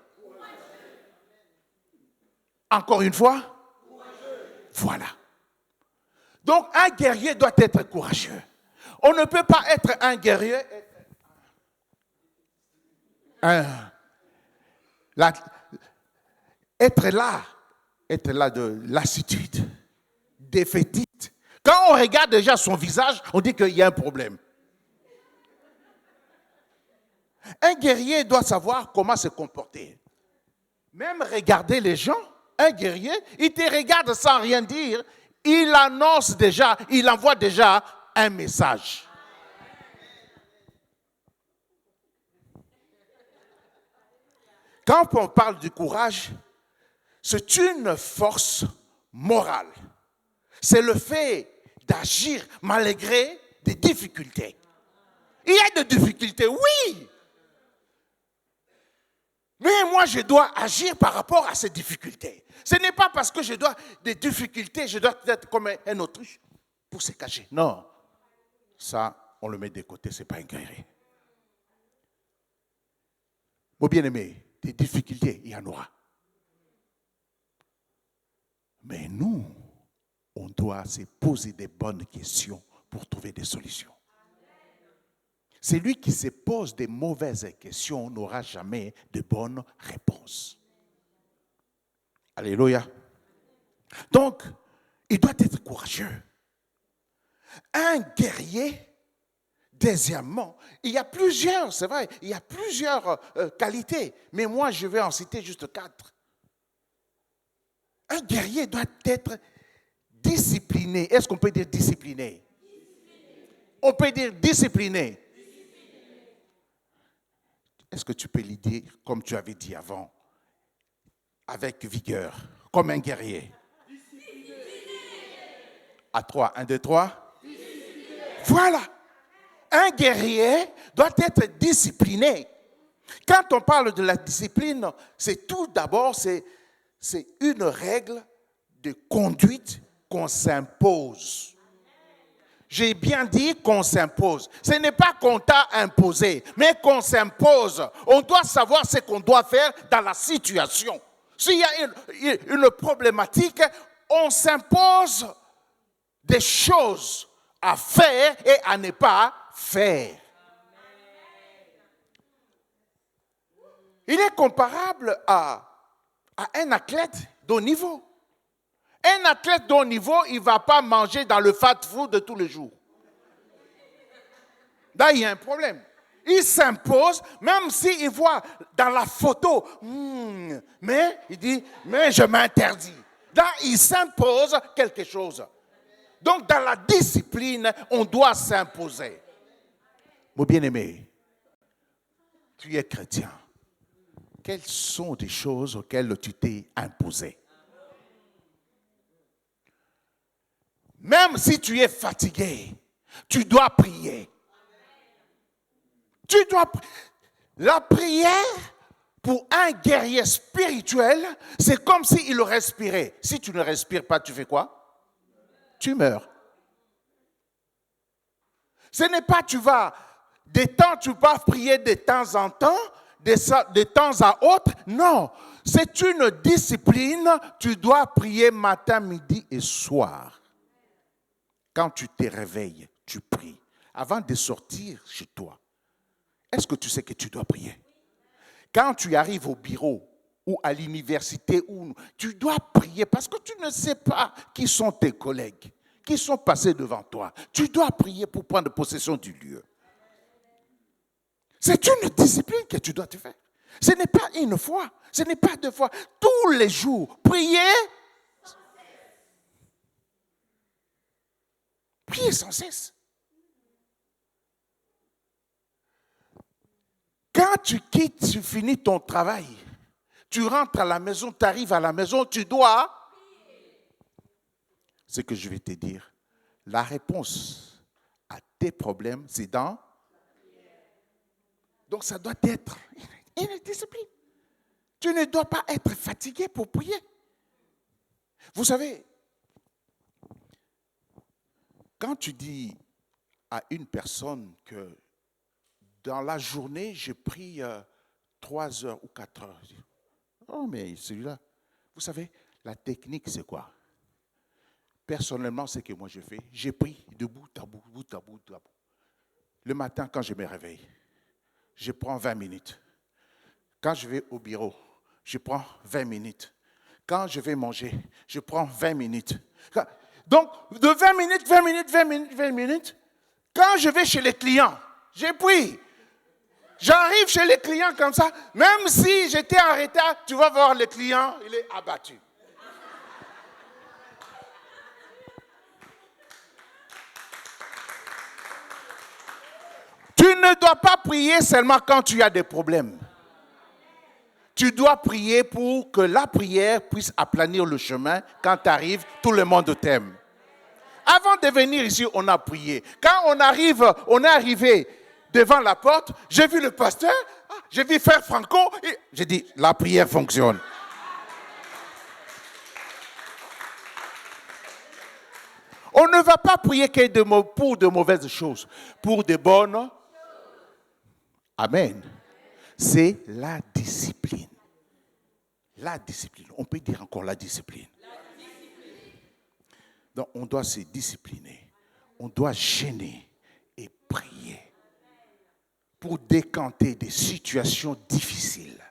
Encore une fois? Courageux. Voilà. Donc, un guerrier doit être courageux. On ne peut pas être un guerrier, être là de lassitude, défaitiste. Quand on regarde déjà son visage, on dit qu'il y a un problème. Un guerrier doit savoir comment se comporter. Même regarder les gens, un guerrier, il te regarde sans rien dire, il annonce déjà, il envoie déjà un message. Quand on parle du courage, c'est une force morale c'est le fait d'agir malgré des difficultés. Il y a des difficultés, oui. Mais moi, je dois agir par rapport à ces difficultés. Ce n'est pas parce que je dois des difficultés, je dois être comme un autruche pour se cacher. Non. Ça, on le met de côté, ce n'est pas un guerrier. Mon bien-aimé, des difficultés, il y en aura. Mais nous, on doit se poser des bonnes questions pour trouver des solutions. Celui qui se pose des mauvaises questions n'aura jamais de bonnes réponses. Alléluia. Donc, il doit être courageux. Un guerrier, deuxièmement, il y a plusieurs, c'est vrai, il y a plusieurs qualités, mais moi je vais en citer juste 4. Un guerrier doit être discipliné. Est-ce qu'on peut dire discipliné? On peut dire discipliné. Est-ce que tu peux le dire comme tu avais dit avant, avec vigueur, comme un guerrier? À 3, 1, 2, 3. Voilà. Un guerrier doit être discipliné. Quand on parle de la discipline, c'est tout d'abord, c'est une règle de conduite qu'on s'impose. J'ai bien dit qu'on s'impose. Ce n'est pas qu'on t'a imposé, mais qu'on s'impose. On doit savoir ce qu'on doit faire dans la situation. S'il y a une problématique, on s'impose des choses à faire et à ne pas faire. Il est comparable à un athlète de haut niveau. Un athlète de haut niveau, il ne va pas manger dans le fast-food de tous les jours. Là, il y a un problème. Il s'impose, même s'il voit dans la photo, mais il dit, mais je m'interdis. Là, il s'impose quelque chose. Donc, dans la discipline, on doit s'imposer. Mon bien-aimé, tu es chrétien. Quelles sont des choses auxquelles tu t'es imposé? Même si tu es fatigué, tu dois prier. La prière, pour un guerrier spirituel, c'est comme s'il respirait. Si tu ne respires pas, tu fais quoi? Tu meurs. Ce n'est pas tu vas prier de temps en temps, de temps à autre. Non, c'est une discipline. Tu dois prier matin, midi et soir. Quand tu te réveilles, tu pries. Avant de sortir chez toi, est-ce que tu sais que tu dois prier? Quand tu arrives au bureau ou à l'université, tu dois prier parce que tu ne sais pas qui sont tes collègues, qui sont passés devant toi. Tu dois prier pour prendre possession du lieu. C'est une discipline que tu dois te faire. Ce n'est pas une fois, ce n'est pas 2 fois. Tous les jours, prier. Priez sans cesse. Quand tu quittes, tu finis ton travail, tu rentres à la maison, tu arrives à la maison, tu dois. Ce que je vais te dire, la réponse à tes problèmes, c'est dans. Donc ça doit être une discipline. Tu ne dois pas être fatigué pour prier. Vous savez, quand tu dis à une personne que dans la journée, je prie 3 heures ou 4 heures. Oh, mais celui-là, vous savez, la technique, c'est quoi? Personnellement, ce que moi je fais, je prie de bout à bout, bout à bout, bout à bout. Le matin, quand je me réveille, je prends 20 minutes. Quand je vais au bureau, je prends 20 minutes. Quand je vais manger, je prends 20 minutes. Donc, de 20 minutes, 20 minutes, 20 minutes, 20 minutes, quand je vais chez les clients, je prie. J'arrive chez les clients comme ça, même si j'étais en retard, tu vas voir le client, il est abattu. Tu ne dois pas prier seulement quand tu as des problèmes. Tu dois prier pour que la prière puisse aplanir le chemin. Quand tu arrives, tout le monde t'aime. Avant de venir ici, on a prié. Quand on est arrivé devant la porte, j'ai vu le pasteur, j'ai vu frère Franco, et j'ai dit, la prière fonctionne. On ne va pas prier pour de mauvaises choses, pour de bonnes. Amen. C'est la discipline. La discipline. On peut dire encore la discipline. Donc, on doit se discipliner. On doit gêner et prier pour décanter des situations difficiles.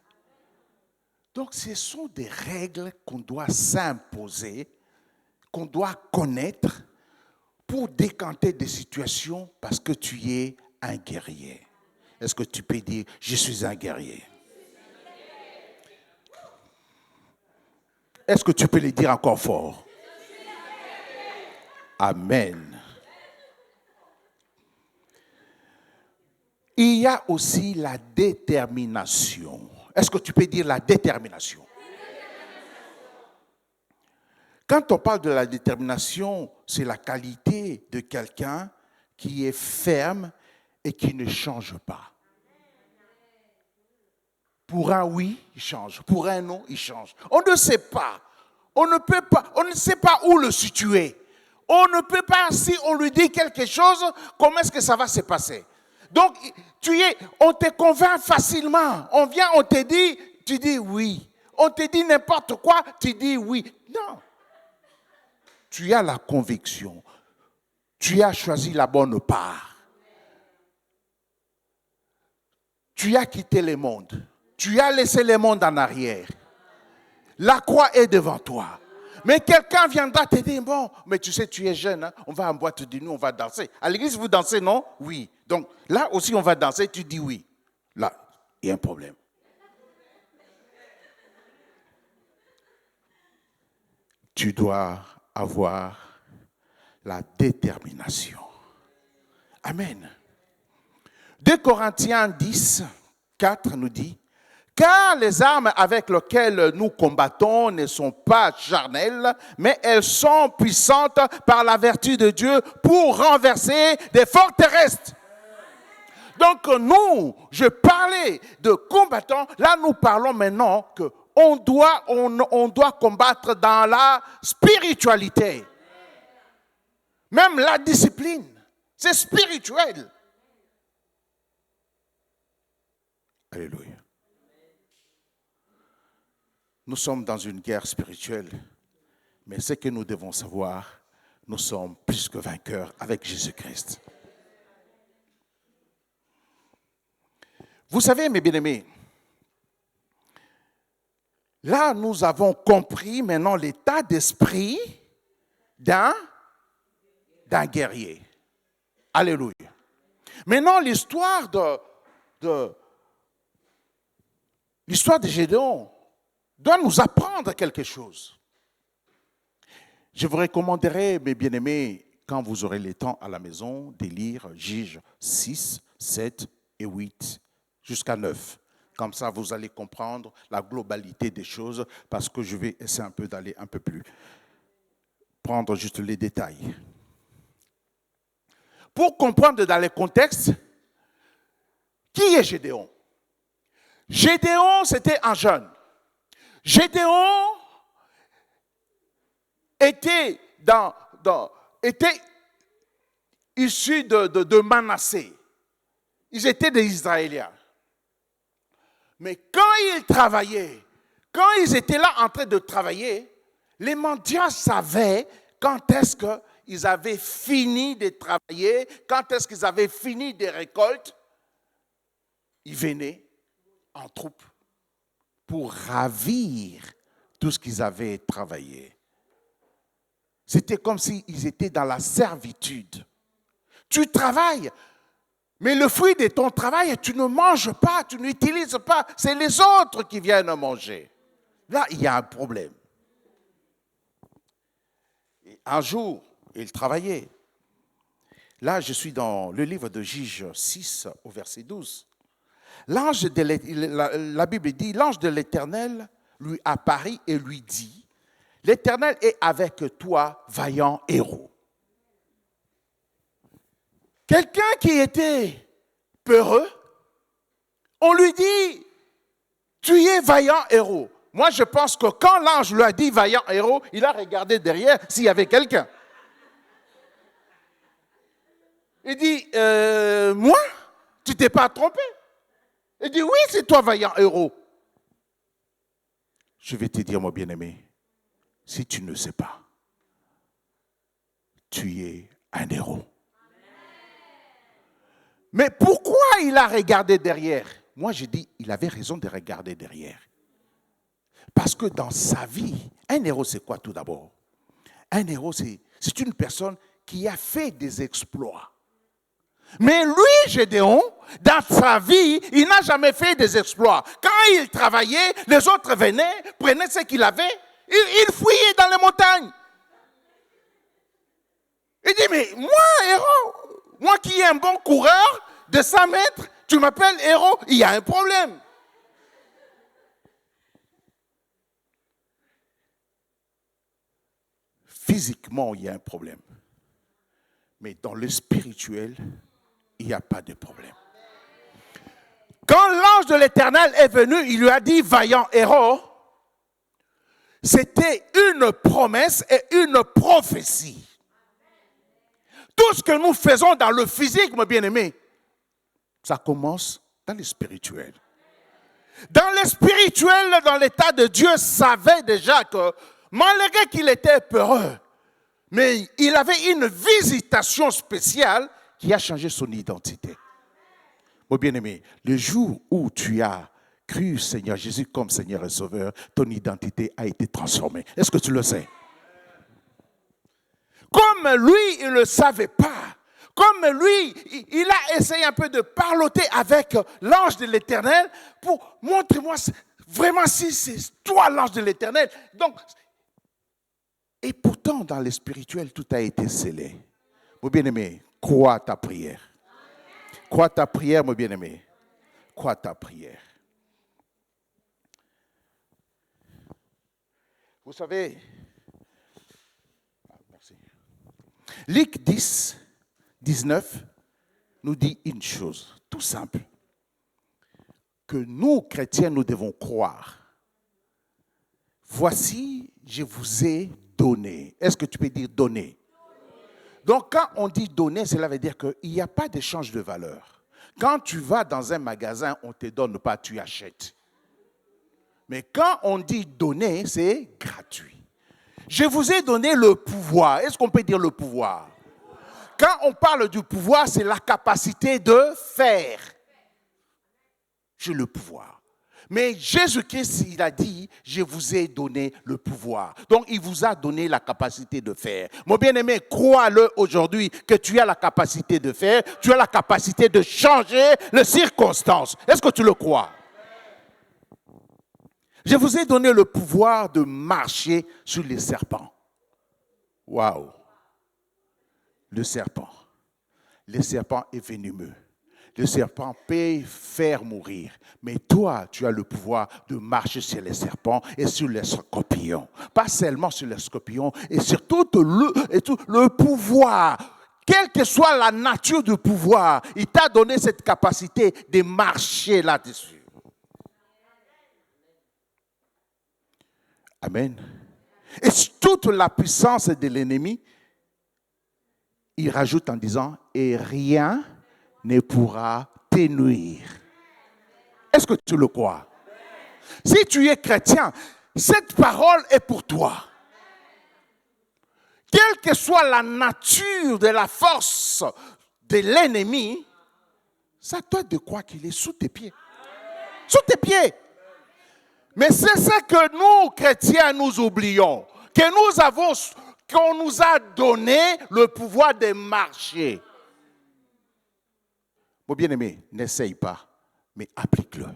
Donc, ce sont des règles qu'on doit s'imposer, qu'on doit connaître pour décanter des situations parce que tu es un guerrier. Est-ce que tu peux dire, je suis un guerrier? Est-ce que tu peux le dire encore fort? Amen. Il y a aussi la détermination. Est-ce que tu peux dire la détermination? Quand on parle de la détermination, c'est la qualité de quelqu'un qui est ferme et qui ne change pas. Pour un oui, il change. Pour un non, il change. On ne sait pas. On ne peut pas. On ne sait pas où le situer. On ne peut pas, si on lui dit quelque chose, comment est-ce que ça va se passer? Donc, on te convainc facilement. On vient, on te dit, tu dis oui. On te dit n'importe quoi, tu dis oui. Non. Tu as la conviction. Tu as choisi la bonne part. Tu as quitté le monde. Tu as laissé le monde en arrière. La croix est devant toi. Mais quelqu'un viendra te dire, bon, mais tu sais, tu es jeune, hein? On va en boîte de nuit, on va danser. À l'église, vous dansez, non? Oui. Donc là aussi, on va danser, tu dis oui. Là, il y a un problème. Tu dois avoir la détermination. Amen. 2 Corinthiens 10, 4 nous dit, car les armes avec lesquelles nous combattons ne sont pas charnelles, mais elles sont puissantes par la vertu de Dieu pour renverser des forteresses. Donc nous, je parlais de combattants, là nous parlons maintenant qu'on doit combattre dans la spiritualité. Même la discipline, c'est spirituel. Alléluia. Nous sommes dans une guerre spirituelle, mais ce que nous devons savoir, nous sommes plus que vainqueurs avec Jésus-Christ. Vous savez, mes bien-aimés, là, nous avons compris maintenant l'état d'esprit d'un guerrier. Alléluia. Maintenant, l'histoire de Gédéon doit nous apprendre quelque chose. Je vous recommanderais, mes bien-aimés, quand vous aurez le temps à la maison, de lire Juges 6, 7 et 8 jusqu'à 9. Comme ça, vous allez comprendre la globalité des choses, parce que je vais essayer un peu d'aller un peu plus, prendre juste les détails. Pour comprendre dans le contexte, qui est Gédéon? Gédéon, c'était un jeune. Gédéon était issu de Manassé. Ils étaient des Israéliens. Mais quand ils travaillaient, quand ils étaient là en train de travailler, les mendiants savaient quand est-ce qu'ils avaient fini de travailler, quand est-ce qu'ils avaient fini des récoltes. Ils venaient en troupe pour ravir tout ce qu'ils avaient travaillé. C'était comme s'ils étaient dans la servitude. Tu travailles, mais le fruit de ton travail, tu ne manges pas, tu n'utilises pas. C'est les autres qui viennent manger. Là, il y a un problème. Un jour, il travaillait. Là, je suis dans le livre de Juges 6, au verset 12. La Bible dit, l'ange de l'Éternel lui apparut et lui dit, l'Éternel est avec toi, vaillant héros. Quelqu'un qui était peureux, on lui dit, tu es vaillant héros. Moi, je pense que quand l'ange lui a dit vaillant héros, il a regardé derrière s'il y avait quelqu'un. Il dit, moi, tu t'es pas trompé? Il dit, oui, c'est toi vaillant héros. Je vais te dire, mon bien-aimé, si tu ne sais pas, tu es un héros. Mais pourquoi il a regardé derrière? Moi, je dis, il avait raison de regarder derrière. Parce que dans sa vie, un héros, c'est quoi tout d'abord? Un héros, c'est une personne qui a fait des exploits. Mais lui, Gédéon, dans sa vie, il n'a jamais fait des exploits. Quand il travaillait, les autres venaient, prenaient ce qu'il avait, il fouillait dans les montagnes. Il dit, mais moi, héros, moi qui est un bon coureur de 100 mètres, tu m'appelles héros, il y a un problème. Physiquement, il y a un problème. Mais dans le spirituel, il n'y a pas de problème. Quand l'ange de l'Éternel est venu, il lui a dit, vaillant héros, c'était une promesse et une prophétie. Tout ce que nous faisons dans le physique, mon bien-aimé, ça commence dans le spirituel. Dans le spirituel, dans l'état de Dieu, savait déjà que, malgré qu'il était peureux, mais il avait une visitation spéciale qui a changé son identité. Mon bien-aimé, le jour où tu as cru Seigneur Jésus comme Seigneur et Sauveur, ton identité a été transformée. Est-ce que tu le sais? Comme lui, il ne le savait pas. Comme lui, il a essayé un peu de parloter avec l'ange de l'Éternel pour montrer-moi vraiment si c'est toi l'ange de l'Éternel. Donc, et pourtant, dans le spirituel, tout a été scellé. Mon bien-aimé, crois ta prière. Crois ta prière, mon bien-aimé. Crois ta prière. Vous savez, merci. Luc 10, 19 nous dit une chose, tout simple, que nous, chrétiens, nous devons croire. Voici, je vous ai donné. Est-ce que tu peux dire donner? Donc, quand on dit donner, cela veut dire qu'il n'y a pas d'échange de valeur. Quand tu vas dans un magasin, on ne te donne pas, tu achètes. Mais quand on dit donner, c'est gratuit. Je vous ai donné le pouvoir. Est-ce qu'on peut dire le pouvoir? Quand on parle du pouvoir, c'est la capacité de faire. J'ai le pouvoir. Mais Jésus-Christ, il a dit, je vous ai donné le pouvoir. Donc, il vous a donné la capacité de faire. Mon bien-aimé, crois-le aujourd'hui que tu as la capacité de faire, tu as la capacité de changer les circonstances. Est-ce que tu le crois? Je vous ai donné le pouvoir de marcher sur les serpents. Waouh! Le serpent est venimeux. Le serpent peut faire mourir. Mais toi, tu as le pouvoir de marcher sur les serpents et sur les scorpions. Pas seulement sur les scorpions, et surtout le pouvoir. Quelle que soit la nature du pouvoir, il t'a donné cette capacité de marcher là-dessus. Amen. Et toute la puissance de l'ennemi, il rajoute en disant, et rien ne pourra te nuire. Est-ce que tu le crois? Si tu es chrétien, cette parole est pour toi. Quelle que soit la nature de la force de l'ennemi, ça doit de croire qu'il est sous tes pieds. Sous tes pieds. Mais c'est ce que nous, chrétiens, nous oublions. Qu'on nous a donné le pouvoir de marcher. Mon bien-aimé, n'essaye pas, mais applique-le.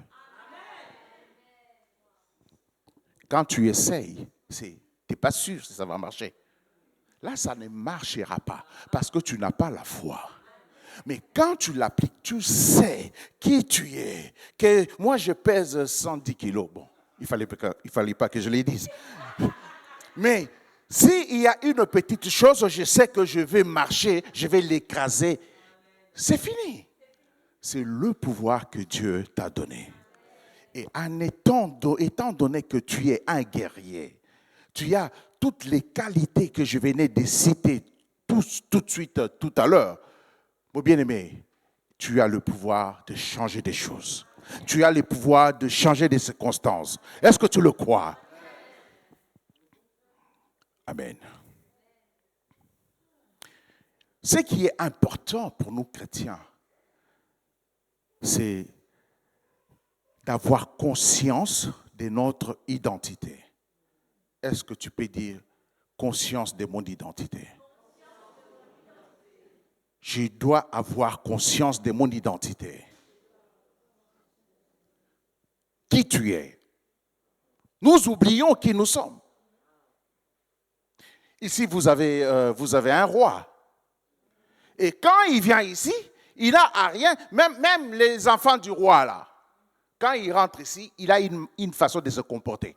Quand tu essayes, tu n'es pas sûr si ça va marcher. Là, ça ne marchera pas parce que tu n'as pas la foi. Mais quand tu l'appliques, tu sais qui tu es. Que moi, je pèse 110 kilos. Bon, il fallait pas que je le dise. Mais s'il y a une petite chose, je sais que je vais marcher, je vais l'écraser. c'est fini. C'est le pouvoir que Dieu t'a donné. Et étant donné que tu es un guerrier, tu as toutes les qualités que je venais de citer tout de suite, tout à l'heure. Mon bien-aimé, tu as le pouvoir de changer des choses. Tu as le pouvoir de changer des circonstances. Est-ce que tu le crois? Amen. Ce qui est important pour nous chrétiens, c'est d'avoir conscience de notre identité. Est-ce que tu peux dire conscience de mon identité? Je dois avoir conscience de mon identité. Qui tu es? Nous oublions qui nous sommes. Ici, vous avez un roi. Et quand il vient ici, il n'a à rien, même les enfants du roi, là, quand il rentre ici, il a une façon de se comporter.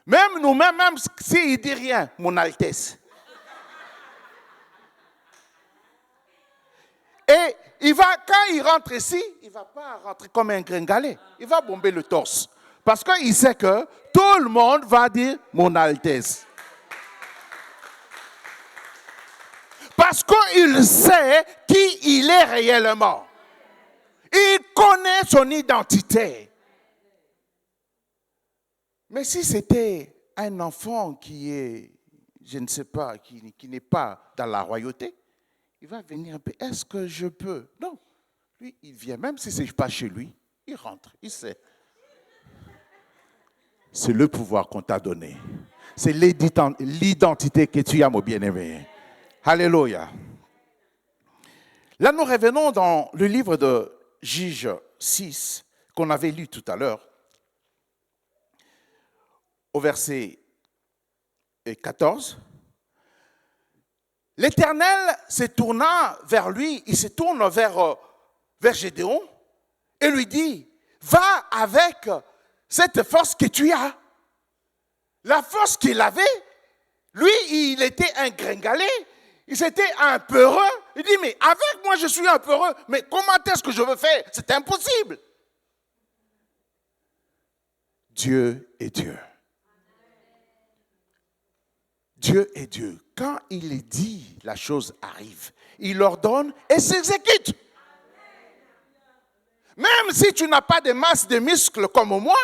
Même nous-mêmes, même s'il ne dit rien, mon Altesse. Et quand il rentre ici, il ne va pas rentrer comme un gringalet. Il va bomber le torse. Parce qu'il sait que tout le monde va dire mon Altesse. Parce qu'il sait qui il est réellement. Il connaît son identité. Mais si c'était un enfant qui est, je ne sais pas, qui n'est pas dans la royauté, il va venir un peu, est-ce que je peux? Non. Lui, il vient, même si ce n'est pas chez lui, il rentre, il sait. C'est le pouvoir qu'on t'a donné. C'est l'identité que tu as, mon bien-aimé. Alléluia. Là, nous revenons dans le livre de Juge 6, qu'on avait lu tout à l'heure, au verset 14. L'Éternel se tourna vers lui, il se tourne vers Gédéon et lui dit, va avec cette force que tu as. La force qu'il avait, lui, il était un gringalet, il était un peureux. Il dit, mais avec moi, je suis un peureux, mais comment est-ce que je veux faire? C'est impossible. Dieu est Dieu. Dieu est Dieu. Quand il dit, la chose arrive. Il ordonne et s'exécute. Même si tu n'as pas de masse de muscles comme moi,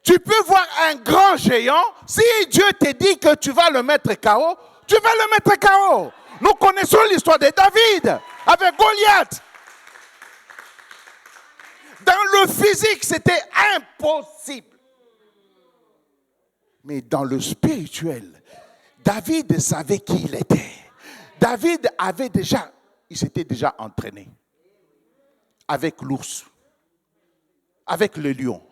tu peux voir un grand géant. Si Dieu te dit que tu vas le mettre KO, tu vas le mettre KO. Nous connaissons l'histoire de David avec Goliath. Dans le physique, c'était impossible. Mais dans le spirituel, David savait qui il était. David il s'était déjà entraîné avec l'ours, avec le lion.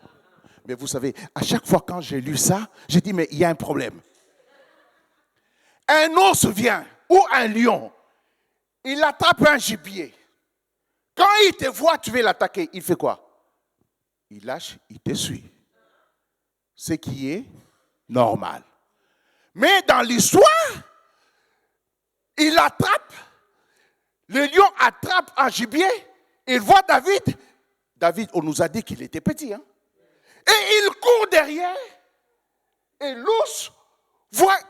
Mais vous savez, à chaque fois quand j'ai lu ça, j'ai dit, mais il y a un problème. Un ours vient, ou un lion, il attrape un gibier. Quand il te voit, tu veux l'attaquer, il fait quoi? Il lâche, il te suit. Ce qui est normal. Mais dans l'histoire, il attrape, le lion attrape un gibier, il voit David. David, on nous a dit qu'il était petit, hein? Et il court derrière, et l'ours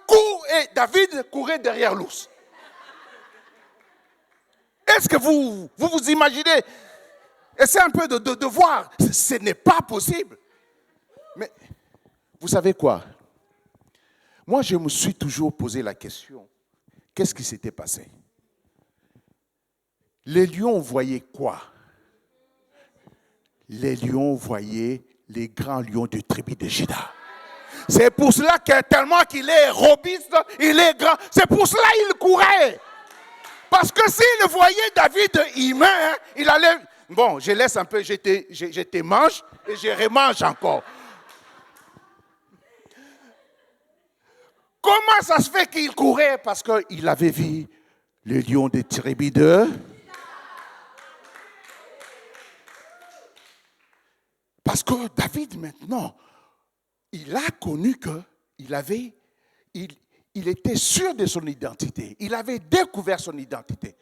court, et David courait derrière l'ours. Est-ce que vous imaginez? Essayez un peu de voir, ce n'est pas possible. Mais vous savez quoi? Moi, je me suis toujours posé la question, qu'est-ce qui s'était passé? Les lions voyaient quoi? Les lions voyaient les grands lions de tribu de Juda. C'est pour cela que tellement qu'il est robuste, il est grand, c'est pour cela qu'il courait. Parce que s'il voyait David humain, il allait... Bon, je laisse un peu, je te mange et je remange encore. Comment ça se fait qu'il courait? Parce qu'il avait vu le lion de tribu de... Parce que David, maintenant, il a connu qu'il avait... il était sûr de son identité. Il avait découvert son identité.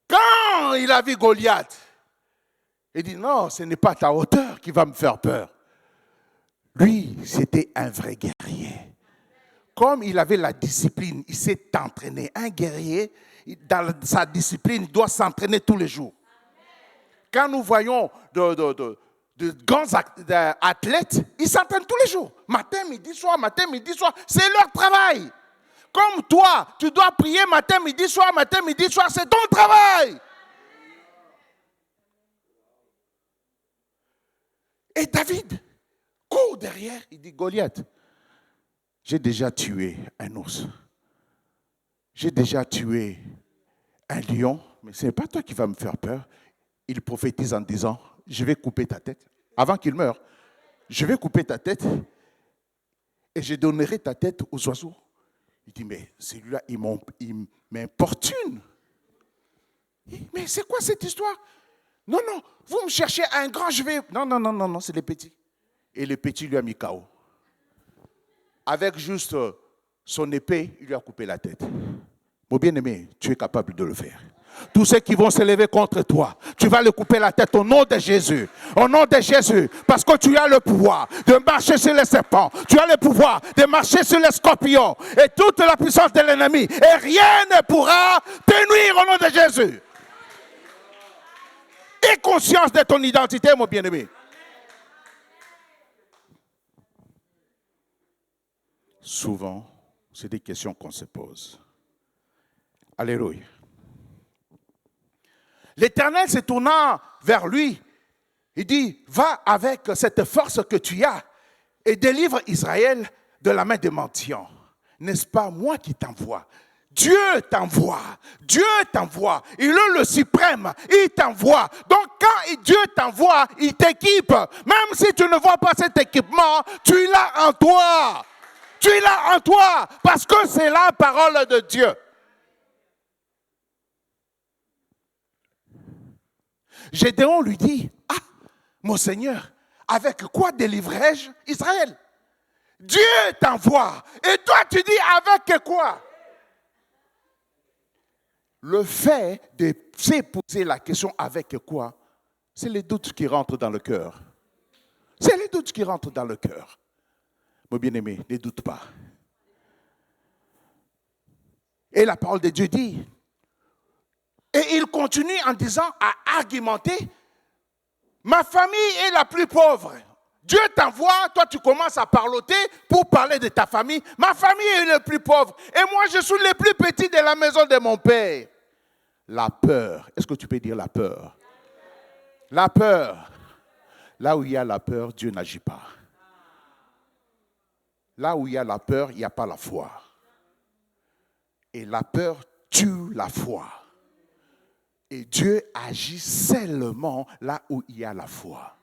Quand il a vu Goliath, il dit non, ce n'est pas ta hauteur qui va me faire peur. Lui, c'était un vrai guerrier. Comme il avait la discipline, il s'est entraîné. Un guerrier, dans sa discipline, il doit s'entraîner tous les jours. Quand nous voyons de grands athlètes, ils s'entraînent tous les jours. Matin, midi, soir, c'est leur travail. Comme toi, tu dois prier matin, midi, soir, c'est ton travail. Et David court derrière, il dit, Goliath, j'ai déjà tué un ours. J'ai déjà tué un lion, mais ce n'est pas toi qui vas me faire peur. Il prophétise en disant, je vais couper ta tête. Avant qu'il meure, je vais couper ta tête et je donnerai ta tête aux oiseaux. Il dit, mais celui-là, il m'importune. Mais c'est quoi cette histoire? Non, vous me cherchez un grand, je vais... Non, c'est les petits. Et le petit lui a mis KO. Avec juste son épée, il lui a coupé la tête. Mon bien-aimé, tu es capable de le faire. Tous ceux qui vont se lever contre toi, tu vas leur couper la tête au nom de Jésus. Au nom de Jésus. Parce que tu as le pouvoir de marcher sur les serpents. Tu as le pouvoir de marcher sur les scorpions. Et toute la puissance de l'ennemi. Et rien ne pourra te nuire au nom de Jésus. Aie conscience de ton identité, mon bien-aimé. Souvent, c'est des questions qu'on se pose. Alléluia. L'Éternel se tournant vers lui, il dit, va avec cette force que tu as et délivre Israël de la main des mendiants. N'est-ce pas moi qui t'envoie? Dieu t'envoie. Dieu t'envoie. Il est le suprême. Il t'envoie. Donc quand Dieu t'envoie, il t'équipe. Même si tu ne vois pas cet équipement, tu l'as en toi. Tu l'as en toi parce que c'est la parole de Dieu. Gédéon lui dit, ah, mon Seigneur, avec quoi délivrerai-je Israël? Dieu t'envoie. Et toi, tu dis avec quoi? Le fait de se poser la question avec quoi, c'est les doutes qui rentrent dans le cœur. C'est les doutes qui rentrent dans le cœur. Mon bien-aimé, ne doute pas. Et la parole de Dieu dit, et il continue en disant, à argumenter, ma famille est la plus pauvre. Dieu t'envoie, toi tu commences à parloter pour parler de ta famille. Ma famille est la plus pauvre. Et moi je suis le plus petit de la maison de mon père. La peur. Est-ce que tu peux dire la peur? La peur. Là où il y a la peur, Dieu n'agit pas. Là où il y a la peur, il n'y a pas la foi. Et la peur tue la foi. Et Dieu agit seulement là où il y a la foi.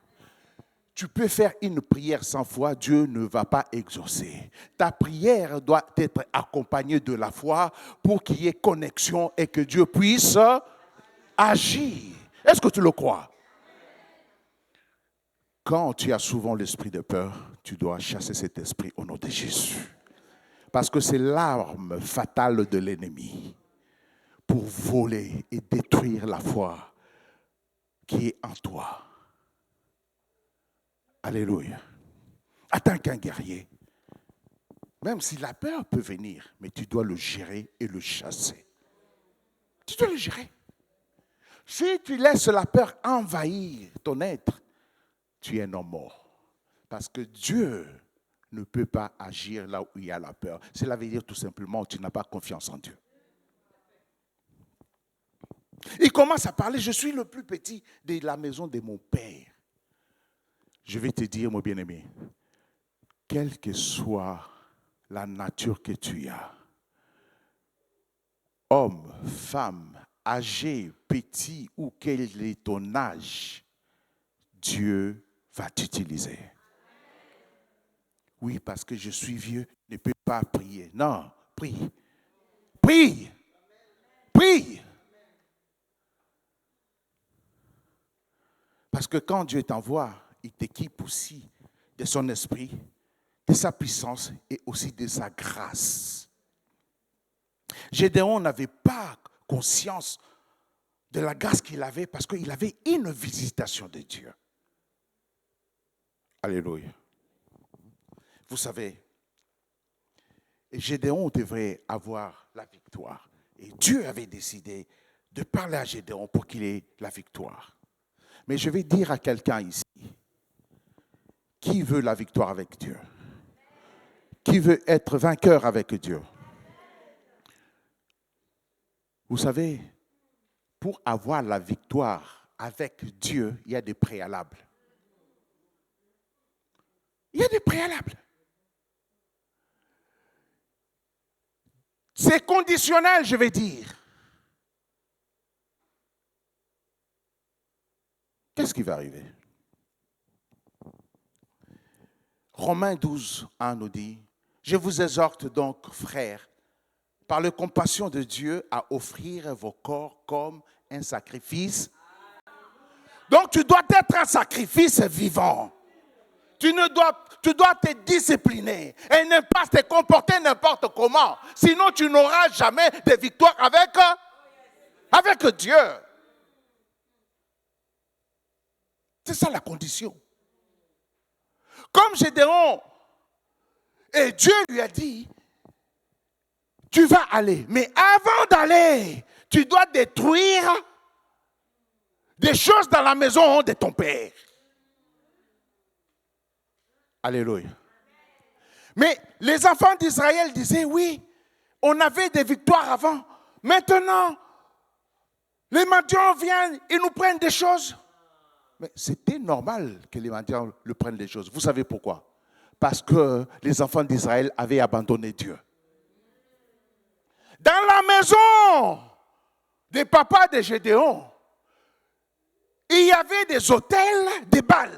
Tu peux faire une prière sans foi, Dieu ne va pas exaucer. Ta prière doit être accompagnée de la foi pour qu'il y ait connexion et que Dieu puisse agir. Est-ce que tu le crois? Quand tu as souvent l'esprit de peur, tu dois chasser cet esprit au nom de Jésus. Parce que c'est l'arme fatale de l'ennemi pour voler et détruire la foi qui est en toi. Alléluia. En tant qu'un guerrier, même si la peur peut venir, mais tu dois le gérer et le chasser. Tu dois le gérer. Si tu laisses la peur envahir ton être, tu es un homme mort. Parce que Dieu ne peut pas agir là où il y a la peur. Cela veut dire tout simplement que tu n'as pas confiance en Dieu. Il commence à parler, je suis le plus petit de la maison de mon père. Je vais te dire, mon bien-aimé, quelle que soit la nature que tu as, homme, femme, âgé, petit ou quel est ton âge, Dieu va t'utiliser. Oui, parce que je suis vieux, je ne peux pas prier. Non, prie. Prie. Prie. Parce que quand Dieu t'envoie, il t'équipe aussi de son esprit, de sa puissance et aussi de sa grâce. Gédéon n'avait pas conscience de la grâce qu'il avait parce qu'il avait une visitation de Dieu. Alléluia. Vous savez, Gédéon devrait avoir la victoire. Et Dieu avait décidé de parler à Gédéon pour qu'il ait la victoire. Mais je vais dire à quelqu'un ici, qui veut la victoire avec Dieu? Qui veut être vainqueur avec Dieu? Vous savez, pour avoir la victoire avec Dieu, il y a des préalables. Il y a des préalables. C'est conditionnel, je vais dire. Qu'est-ce qui va arriver? Romains 12, 1 nous dit, « Je vous exhorte donc, frères, par la compassion de Dieu, à offrir vos corps comme un sacrifice. » Donc tu dois être un sacrifice vivant. Tu dois te discipliner et ne pas te comporter n'importe comment. Sinon, tu n'auras jamais de victoire avec Dieu. C'est ça la condition. Comme Gédéon, et Dieu lui a dit, tu vas aller. Mais avant d'aller, tu dois détruire des choses dans la maison de ton père. Alléluia. Mais les enfants d'Israël disaient, oui, on avait des victoires avant. Maintenant, les mendiants viennent, ils nous prennent des choses. Mais c'était normal que les mendiants le prennent des choses. Vous savez pourquoi? Parce que les enfants d'Israël avaient abandonné Dieu. Dans la maison des papas de Gédéon, il y avait des autels de Baal.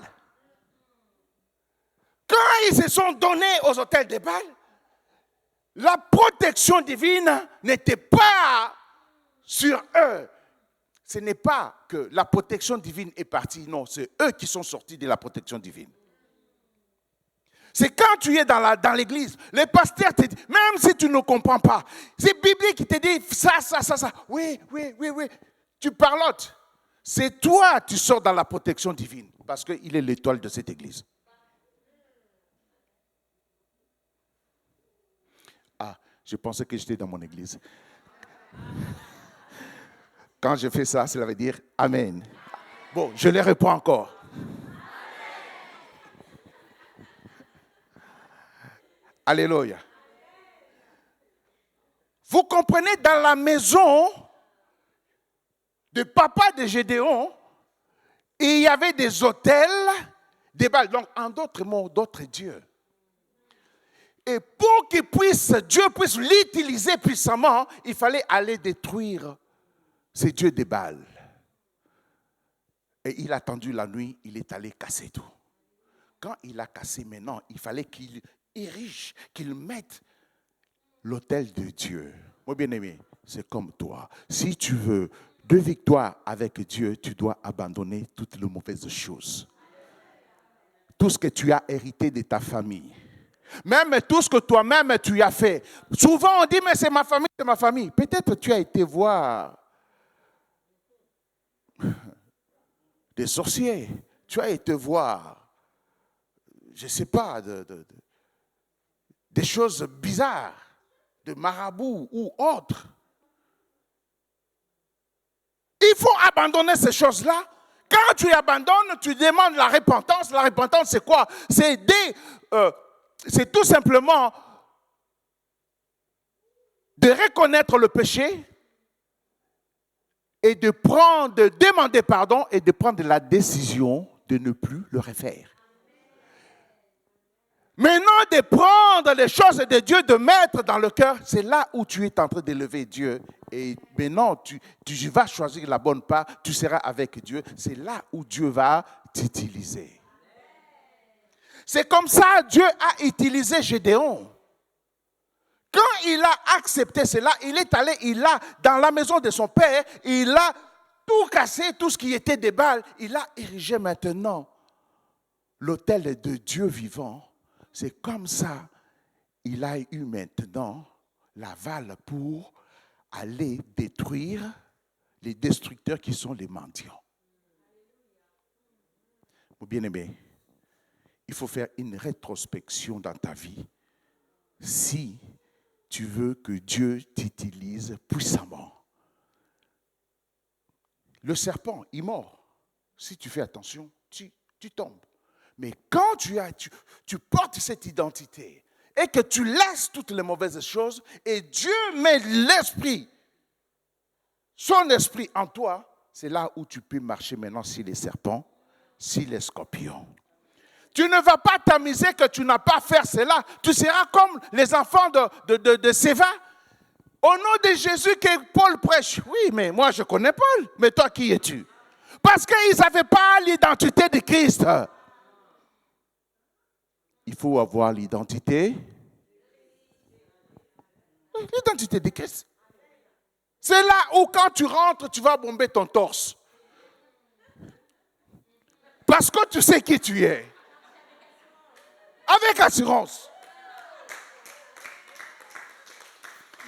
Quand ils se sont donnés aux autels de Baal, la protection divine n'était pas sur eux. Ce n'est pas que la protection divine est partie, non, c'est eux qui sont sortis de la protection divine. C'est quand tu es dans l'église, les pasteurs te disent, même si tu ne comprends pas, c'est biblique qui te dit ça. Oui, tu parlotes. C'est toi, tu sors dans la protection divine, parce qu'il est l'étoile de cette église. Ah, je pensais que j'étais dans mon église. Quand je fais ça, cela veut dire Amen. Bon, je les réponds encore. Alléluia. Vous comprenez, dans la maison de papa de Gédéon, il y avait des autels, des Baals. Donc, en d'autres mots, d'autres dieux. Et pour Dieu puisse l'utiliser puissamment, il fallait aller détruire ces dieux des Baals. Et il a attendu la nuit, il est allé casser tout. Quand il a cassé maintenant, il fallait qu'il érige, qu'il mette l'autel de Dieu. Mon bien-aimé, c'est comme toi. Si tu veux de victoire avec Dieu, tu dois abandonner toutes les mauvaises choses. Tout ce que tu as hérité de ta famille. Même tout ce que toi-même tu as fait. Souvent on dit, mais c'est ma famille, c'est ma famille. Peut-être tu as été voir des sorciers. Tu as été voir, je ne sais pas, des choses bizarres, de marabouts ou autres. Il faut abandonner ces choses-là. Quand tu abandonnes, tu demandes la repentance. La repentance, c'est quoi? C'est tout simplement de reconnaître le péché et de demander pardon et de prendre la décision de ne plus le refaire. Maintenant, de prendre les choses de Dieu, de mettre dans le cœur, c'est là où tu es en train d'élever Dieu. Et maintenant, tu vas choisir la bonne part, tu seras avec Dieu. C'est là où Dieu va t'utiliser. C'est comme ça que Dieu a utilisé Gédéon. Quand il a accepté cela, il est allé, dans la maison de son père, il a tout cassé, tout ce qui était des Baals. Il a érigé maintenant l'autel de Dieu vivant. C'est comme ça, il a eu maintenant l'aval pour aller détruire les destructeurs qui sont les mendiants. Mon bien-aimé, il faut faire une rétrospection dans ta vie si tu veux que Dieu t'utilise puissamment. Le serpent, il mord. Si tu fais attention, tu tombes. Mais quand tu portes cette identité et que tu laisses toutes les mauvaises choses et Dieu met l'esprit, son esprit en toi, c'est là où tu peux marcher maintenant sur les serpents, sur les scorpions. Tu ne vas pas t'amuser que tu n'as pas à faire cela. Tu seras comme les enfants de Séva. Au nom de Jésus que Paul prêche. Oui, mais moi je connais Paul. Mais toi, qui es-tu? Parce qu'ils n'avaient pas l'identité de Christ. Il faut avoir l'identité de Christ. C'est là où quand tu rentres, tu vas bomber ton torse. Parce que tu sais qui tu es. Avec assurance.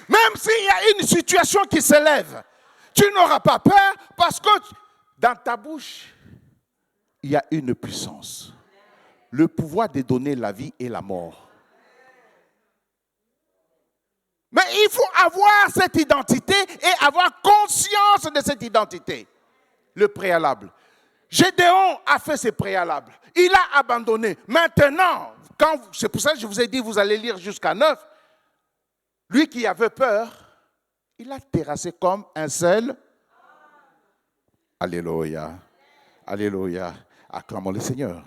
Même s'il y a une situation qui s'élève, tu n'auras pas peur parce que dans ta bouche, il y a une puissance. Le pouvoir de donner la vie et la mort. Mais il faut avoir cette identité et avoir conscience de cette identité. Le préalable. Gédéon a fait ses préalables. Il a abandonné. Maintenant, c'est pour ça que je vous ai dit, vous allez lire jusqu'à 9. Lui qui avait peur, il a terrassé comme un seul. Alléluia. Alléluia. Acclamons le Seigneur.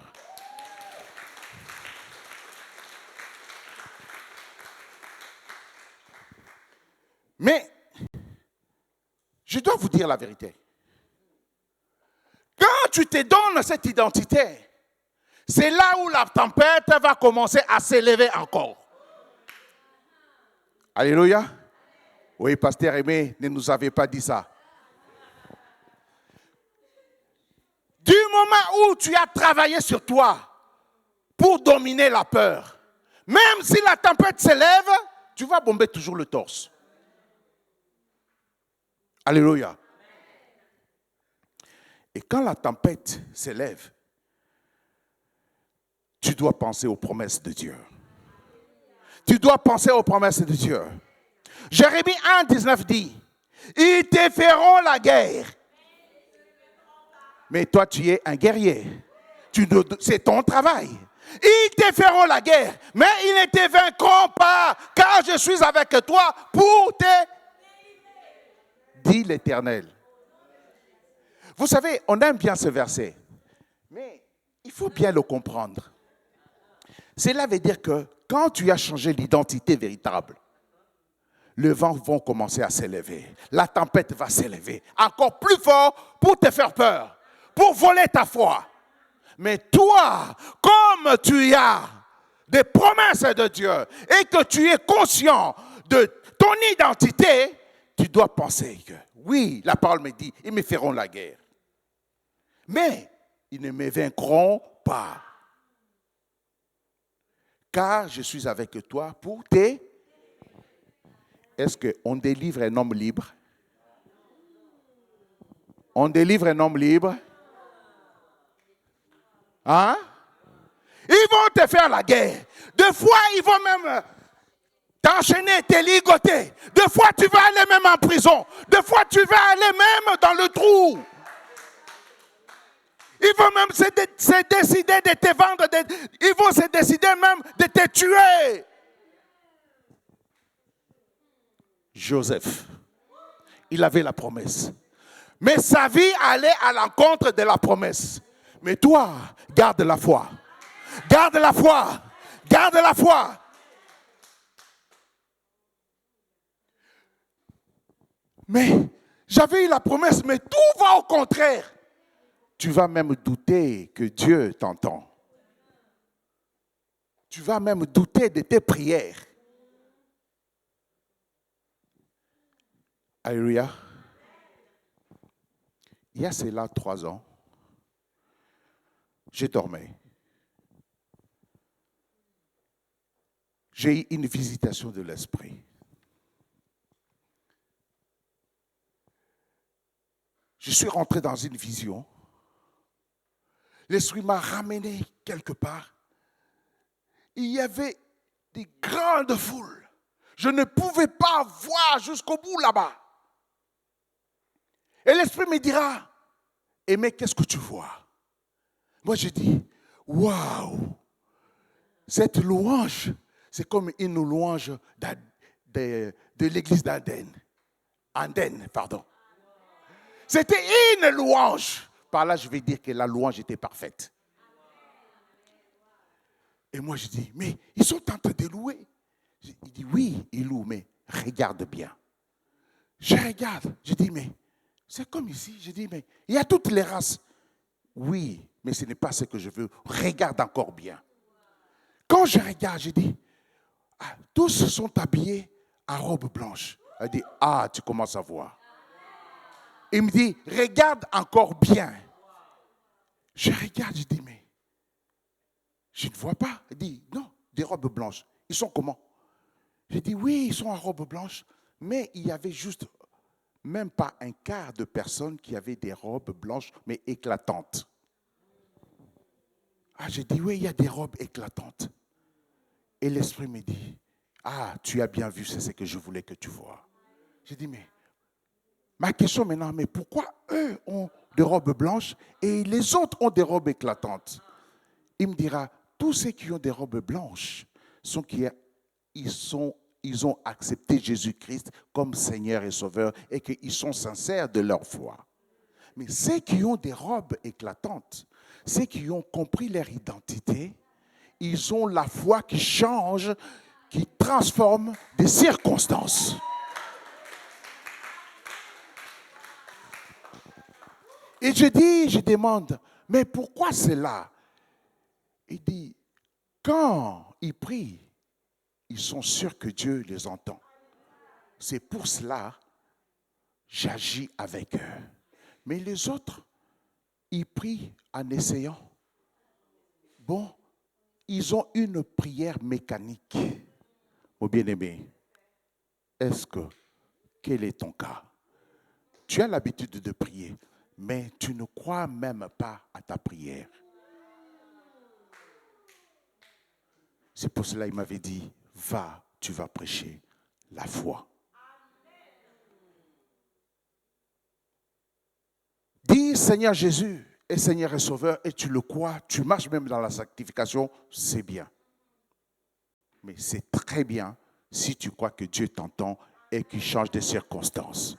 Mais, je dois vous dire la vérité. Quand tu te donnes cette identité, c'est là où la tempête va commencer à s'élever encore. Alléluia. Oui, pasteur Aimé ne nous avait pas dit ça. Du moment où tu as travaillé sur toi pour dominer la peur, même si la tempête s'élève, tu vas bomber toujours le torse. Alléluia. Et quand la tempête s'élève, tu dois penser aux promesses de Dieu. Tu dois penser aux promesses de Dieu. Jérémie 1, 19 dit, ils te feront la guerre. Mais toi, tu es un guerrier. C'est ton travail. Ils te feront la guerre, mais ils ne te vaincront pas, car je suis avec toi pour te dit l'Éternel. Vous savez, on aime bien ce verset, mais il faut bien le comprendre. Cela veut dire que quand tu as changé l'identité véritable, le vent va commencer à s'élever. La tempête va s'élever encore plus fort pour te faire peur, pour voler ta foi. Mais toi, comme tu as des promesses de Dieu et que tu es conscient de ton identité, tu dois penser que, oui, la parole me dit, ils me feront la guerre. Mais ils ne me vaincront pas. Car je suis avec toi pour t'aider. Est-ce qu'on délivre un homme libre? On délivre un homme libre? Hein? Ils vont te faire la guerre. Des fois, ils vont même t'enchaîner, te ligoter. Des fois, tu vas aller même en prison. Des fois, tu vas aller même dans le trou. Ils vont même se décider de te vendre. Ils vont se décider même de te tuer. Joseph, il avait la promesse. Mais sa vie allait à l'encontre de la promesse. Mais toi, garde la foi. Garde la foi. Garde la foi. Mais j'avais eu la promesse, mais tout va au contraire. Tu vas même douter que Dieu t'entend. Tu vas même douter de tes prières. Alléluia. Il y a cela 3 ans, je dormais. j'ai eu une visitation de l'Esprit. Je suis rentré dans une vision. L'Esprit m'a ramené quelque part. Il y avait des grandes foules. Je ne pouvais pas voir jusqu'au bout là-bas. Et l'Esprit me dira, mais qu'est-ce que tu vois? Moi, je dis, waouh, cette louange, c'est comme une louange de l'église d'Andenne. Andenne, pardon. C'était une louange. Par là, je vais dire que la louange était parfaite. Et moi, je dis, mais ils sont en train de louer. Il dit, oui, ils louent, mais regarde bien. Je regarde, je dis, mais c'est comme ici. Je dis, mais il y a toutes les races. Oui, mais ce n'est pas ce que je veux. Regarde encore bien. Quand je regarde, je dis, ah, tous sont habillés en robe blanche. Elle dit, ah, tu commences à voir. Il me dit, regarde encore bien. Je regarde, je dis, mais je ne vois pas. Il dit, non, des robes blanches. Ils sont comment? Je dis, oui, ils sont en robe blanche, mais il y avait juste même pas un quart de personnes qui avaient des robes blanches, mais éclatantes. Ah, je dis, oui, il y a des robes éclatantes. Et l'Esprit me dit, ah, tu as bien vu, c'est ce que je voulais que tu vois. Je dis, mais ma question maintenant, mais pourquoi eux ont des robes blanches et les autres ont des robes éclatantes? Il me dira, tous ceux qui ont des robes blanches ils ont accepté Jésus-Christ comme Seigneur et Sauveur et qu'ils sont sincères de leur foi. Mais ceux qui ont des robes éclatantes, ceux qui ont compris leur identité, ils ont la foi qui change, qui transforme des circonstances. Et je demande, mais pourquoi cela? Il dit, quand ils prient, ils sont sûrs que Dieu les entend. C'est pour cela que j'agis avec eux. Mais les autres, ils prient en essayant. Bon, ils ont une prière mécanique. Mon bien-aimé, quel est ton cas? Tu as l'habitude de prier, mais tu ne crois même pas à ta prière. C'est pour cela qu'il m'avait dit, va, tu vas prêcher la foi. Dis Seigneur Jésus est Seigneur et Sauveur et tu le crois, tu marches même dans la sanctification, c'est bien. Mais c'est très bien si tu crois que Dieu t'entend et qu'il change des circonstances.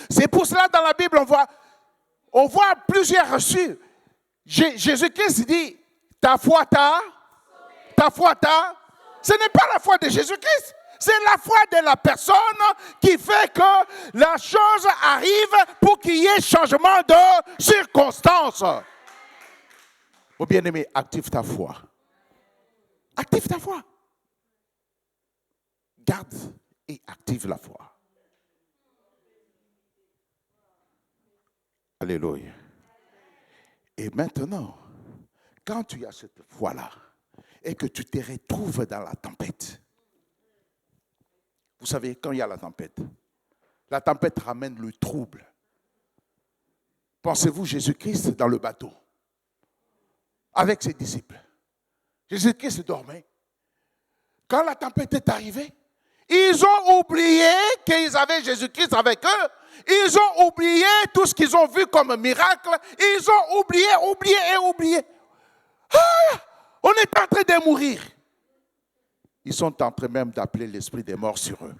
C'est pour cela dans la Bible, on voit plusieurs reçus. Jésus-Christ dit, ta foi t'a. Ce n'est pas la foi de Jésus-Christ. C'est la foi de la personne qui fait que la chose arrive pour qu'il y ait changement de circonstances. Mon bien-aimé, active ta foi. Active ta foi. Garde et active la foi. Alléluia. Et maintenant, quand tu as cette foi-là et que tu te retrouves dans la tempête, vous savez, quand il y a la tempête ramène le trouble. Pensez-vous Jésus-Christ dans le bateau avec ses disciples. Jésus-Christ dormait. Quand la tempête est arrivée, ils ont oublié qu'ils avaient Jésus-Christ avec eux. Ils ont oublié tout ce qu'ils ont vu comme miracle. Ils ont oublié. Ah, on est en train de mourir. Ils sont en train même d'appeler l'esprit des morts sur eux.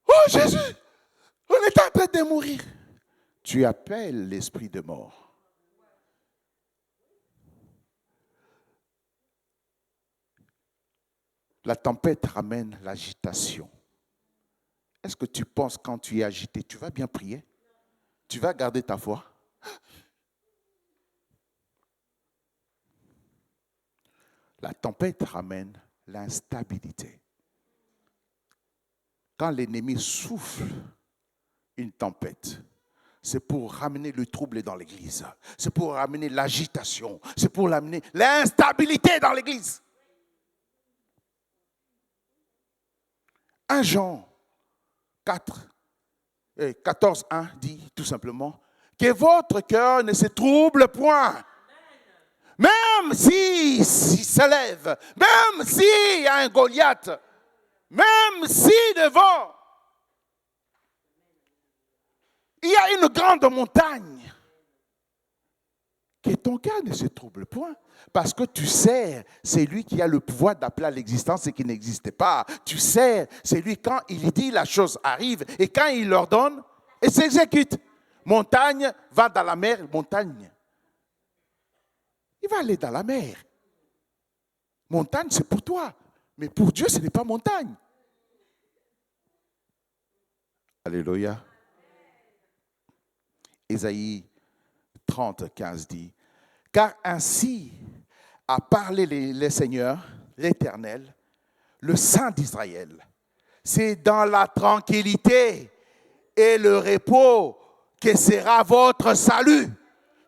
Oh Jésus, on est en train de mourir. Tu appelles l'esprit de mort. La tempête ramène l'agitation. Est-ce que tu penses quand tu es agité, tu vas bien prier? Tu vas garder ta foi? La tempête ramène l'instabilité. Quand l'ennemi souffle une tempête, c'est pour ramener le trouble dans l'église. C'est pour ramener l'agitation. C'est pour ramener l'instabilité dans l'église. 1 Jean 14, 1 dit tout simplement que votre cœur ne se trouble point. Même s'il se lève, même s'il y a un Goliath, même si devant il y a une grande montagne, que ton cœur ne se trouble point. Parce que tu sais, c'est lui qui a le pouvoir d'appeler à l'existence ce qui n'existait pas. Tu sais, c'est lui quand il dit la chose arrive et quand il l'ordonne, et s'exécute. Montagne va dans la mer, montagne. Il va aller dans la mer. Montagne, c'est pour toi. Mais pour Dieu, ce n'est pas montagne. Alléluia. Ésaïe 30, 15 dit, « Car ainsi a parlé le Seigneur, l'Éternel, le Saint d'Israël. C'est dans la tranquillité et le repos que sera votre salut. »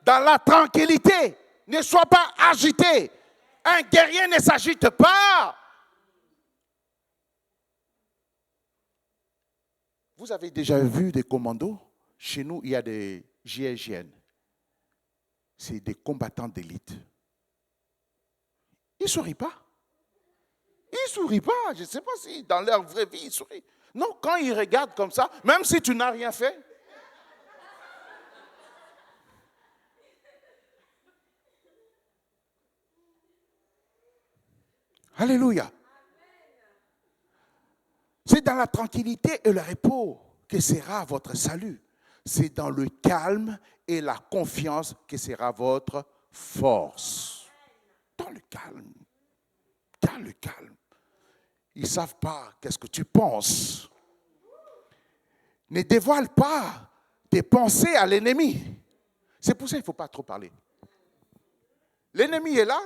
Dans la tranquillité. Ne sois pas agité. Un guerrier ne s'agite pas. Vous avez déjà vu des commandos? Chez nous, il y a des GIGN. C'est des combattants d'élite. Ils ne sourient pas. Ils ne sourient pas. Je ne sais pas si dans leur vraie vie, ils sourient. Non, quand ils regardent comme ça, même si tu n'as rien fait, alléluia. C'est dans la tranquillité et le repos que sera votre salut. C'est dans le calme et la confiance que sera votre force. Dans le calme. Dans le calme. Ils ne savent pas qu'est-ce que tu penses. Ne dévoile pas tes pensées à l'ennemi. C'est pour ça qu'il ne faut pas trop parler. L'ennemi est là,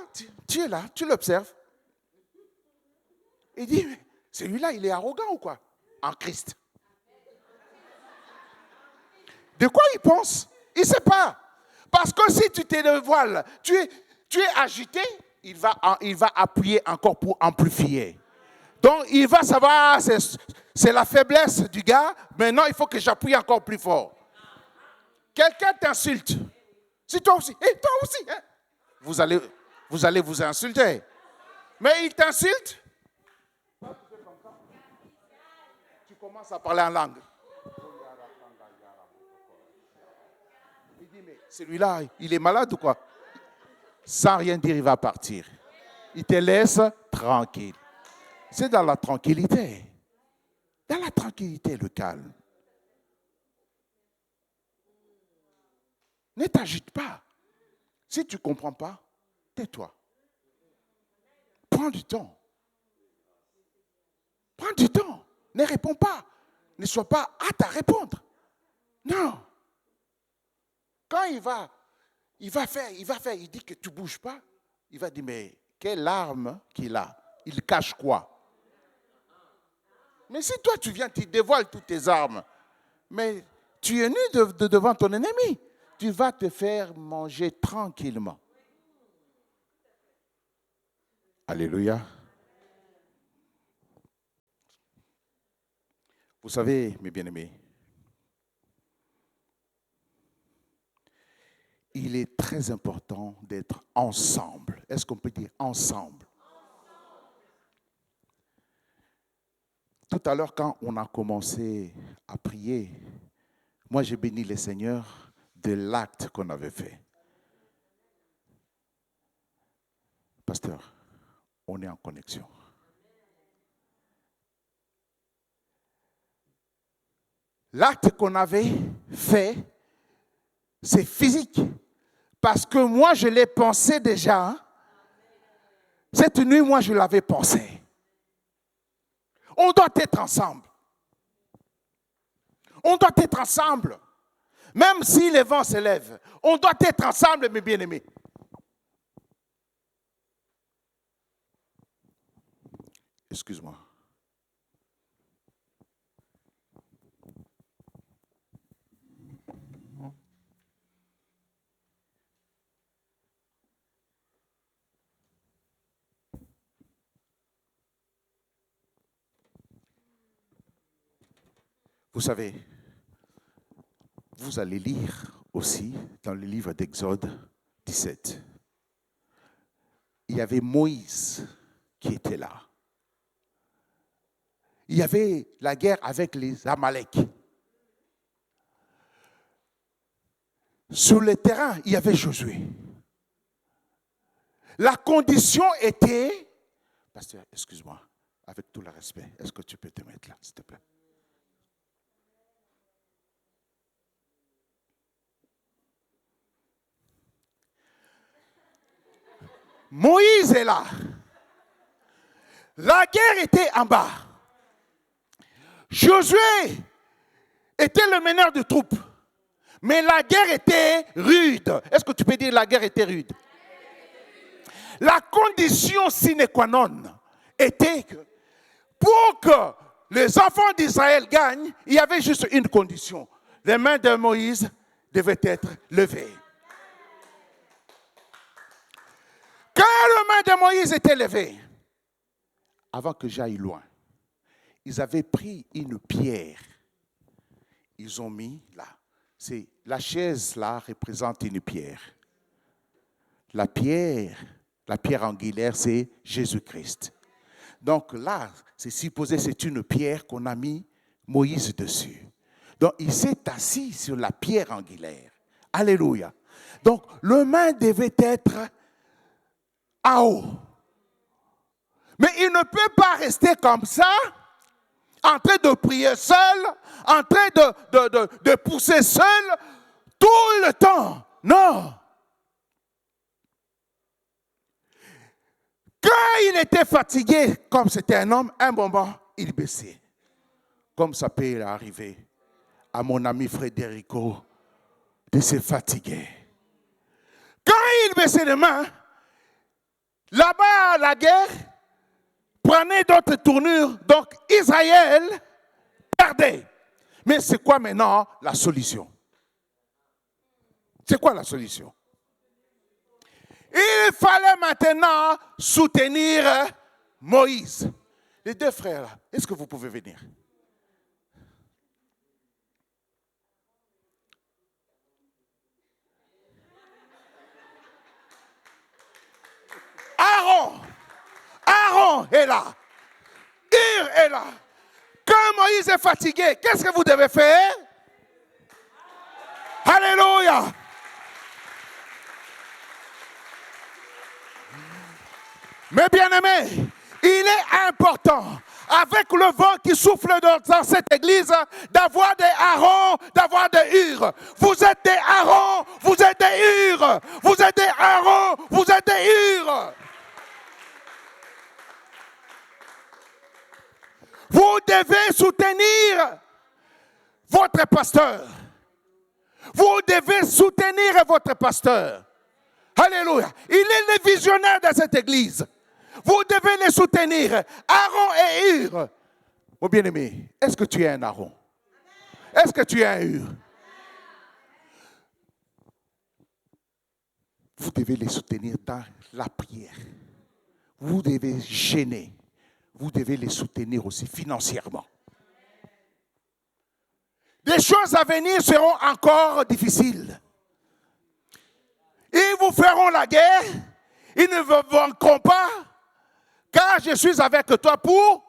tu es là, tu l'observes. Il dit, mais celui-là, il est arrogant ou quoi? En Christ. De quoi il pense? Il ne sait pas. Parce que si tu te dévoiles, tu es agité, il va appuyer encore pour amplifier. Donc, il va savoir, c'est la faiblesse du gars. Maintenant, il faut que j'appuie encore plus fort. Quelqu'un t'insulte. Si toi aussi, et toi aussi, hein? Vous allez vous insulter. Mais il t'insulte. Tu commences à parler en langue. Il dit, mais celui-là, il est malade ou quoi? Sans rien dire, il va partir. Il te laisse tranquille. C'est dans la tranquillité. Dans la tranquillité, le calme. Ne t'agite pas. Si tu ne comprends pas, tais-toi. Prends du temps. Prends du temps. Ne réponds pas. Ne sois pas hâte à répondre. Non. Quand il va faire, il dit que tu ne bouges pas. Il va dire, mais quelle arme qu'il a? Il cache quoi? Mais si toi, tu viens, tu dévoiles toutes tes armes, mais tu es nu devant ton ennemi. Tu vas te faire manger tranquillement. Alléluia. Vous savez, mes bien-aimés, il est très important d'être ensemble. Est-ce qu'on peut dire ensemble? Tout à l'heure, quand on a commencé à prier, moi j'ai béni le Seigneur de l'acte qu'on avait fait. Pasteur, on est en connexion. L'acte qu'on avait fait, c'est physique. Parce que moi, je l'ai pensé déjà. Cette nuit, moi, je l'avais pensé. On doit être ensemble. On doit être ensemble. Même si les vents se lèvent, on doit être ensemble, mes bien-aimés. Excuse-moi. Vous savez, vous allez lire aussi dans le livre d'Exode 17. Il y avait Moïse qui était là. Il y avait la guerre avec les Amalek. Sur le terrain, il y avait Josué. La condition était, pasteur, excuse-moi, avec tout le respect, est-ce que tu peux te mettre là, s'il te plaît? Moïse est là. La guerre était en bas. Josué était le meneur de troupes. Mais la guerre était rude. Est-ce que tu peux dire la guerre était rude? La condition sine qua non était que pour que les enfants d'Israël gagnent, il y avait juste une condition. Les mains de Moïse devaient être levées. Quand les mains de Moïse étaient levées, avant que j'aille loin, ils avaient pris une pierre. Ils ont mis là. La chaise là représente une pierre. La pierre angulaire, c'est Jésus-Christ. Donc là, c'est supposé c'est une pierre qu'on a mis Moïse dessus. Donc il s'est assis sur la pierre angulaire. Alléluia. Donc le main devait être en haut. Mais il ne peut pas rester comme ça, en train de prier seul, en train de pousser seul, tout le temps. Non. Quand il était fatigué, comme c'était un homme, un moment, il baissait. Comme ça peut arriver à mon ami Frédérico de se fatiguer. Quand il baissait les mains, là-bas, la guerre prenait d'autres tournures. Donc, Israël perdait. Mais c'est quoi maintenant la solution? C'est quoi la solution? Il fallait maintenant soutenir Moïse. Les deux frères là, est-ce que vous pouvez venir? Aaron est là. Hur est là. Quand Moïse est fatigué, qu'est-ce que vous devez faire? Alléluia. Mais bien-aimés, il est important, avec le vent qui souffle dans cette église, d'avoir des Aaron, d'avoir des Hur. Vous êtes des Aaron, vous êtes des Hur. Vous êtes des Aaron, vous êtes des Hur. Vous devez soutenir votre pasteur. Vous devez soutenir votre pasteur. Alléluia. Il est le visionnaire de cette église. Vous devez les soutenir. Aaron et Hur. Mon bien-aimé, est-ce que tu es un Aaron? Est-ce que tu es un Hur? Vous devez les soutenir dans la prière. Vous devez gêner. Vous devez les soutenir aussi financièrement. Des choses à venir seront encore difficiles. Ils vous feront la guerre. Ils ne vous vaincront pas. Car je suis avec toi pour...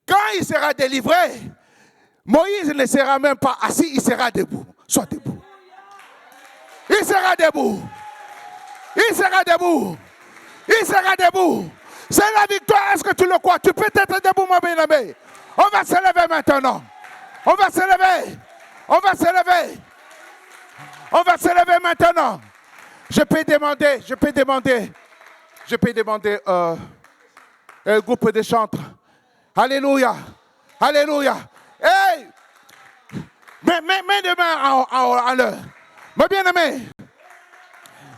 Quand il sera délivré, Moïse ne sera même pas assis, il sera debout. Sois debout. Il sera debout. Il sera debout. Il sera debout. C'est la victoire, est-ce que tu le crois? Tu peux être debout, mon bien-aimé. On va se lever maintenant. On va se lever. On va se lever. On va se lever maintenant. Je peux demander un groupe de chantres. Alléluia. Alléluia. Hey! Mets les mains en l'air. Mon bien-aimé,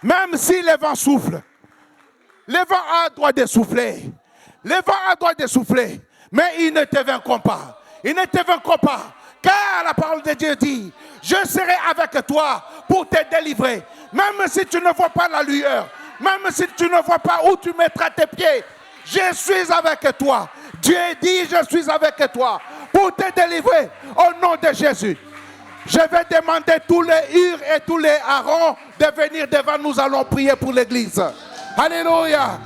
même si le vent souffle, le vent a droit de souffler. Le vent a droit de souffler. Mais il ne te vaincront pas. Il ne te vaincront pas. Car la parole de Dieu dit, je serai avec toi pour te délivrer. Même si tu ne vois pas la lueur. Même si tu ne vois pas où tu mettras tes pieds. Je suis avec toi. Dieu dit, je suis avec toi pour te délivrer au nom de Jésus. Je vais demander tous les Hur et tous les Aaron de venir devant nous. Allons prier pour l'église. Alléluia.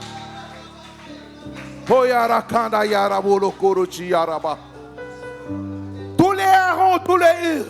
Tous les Aaron, tous les Hur.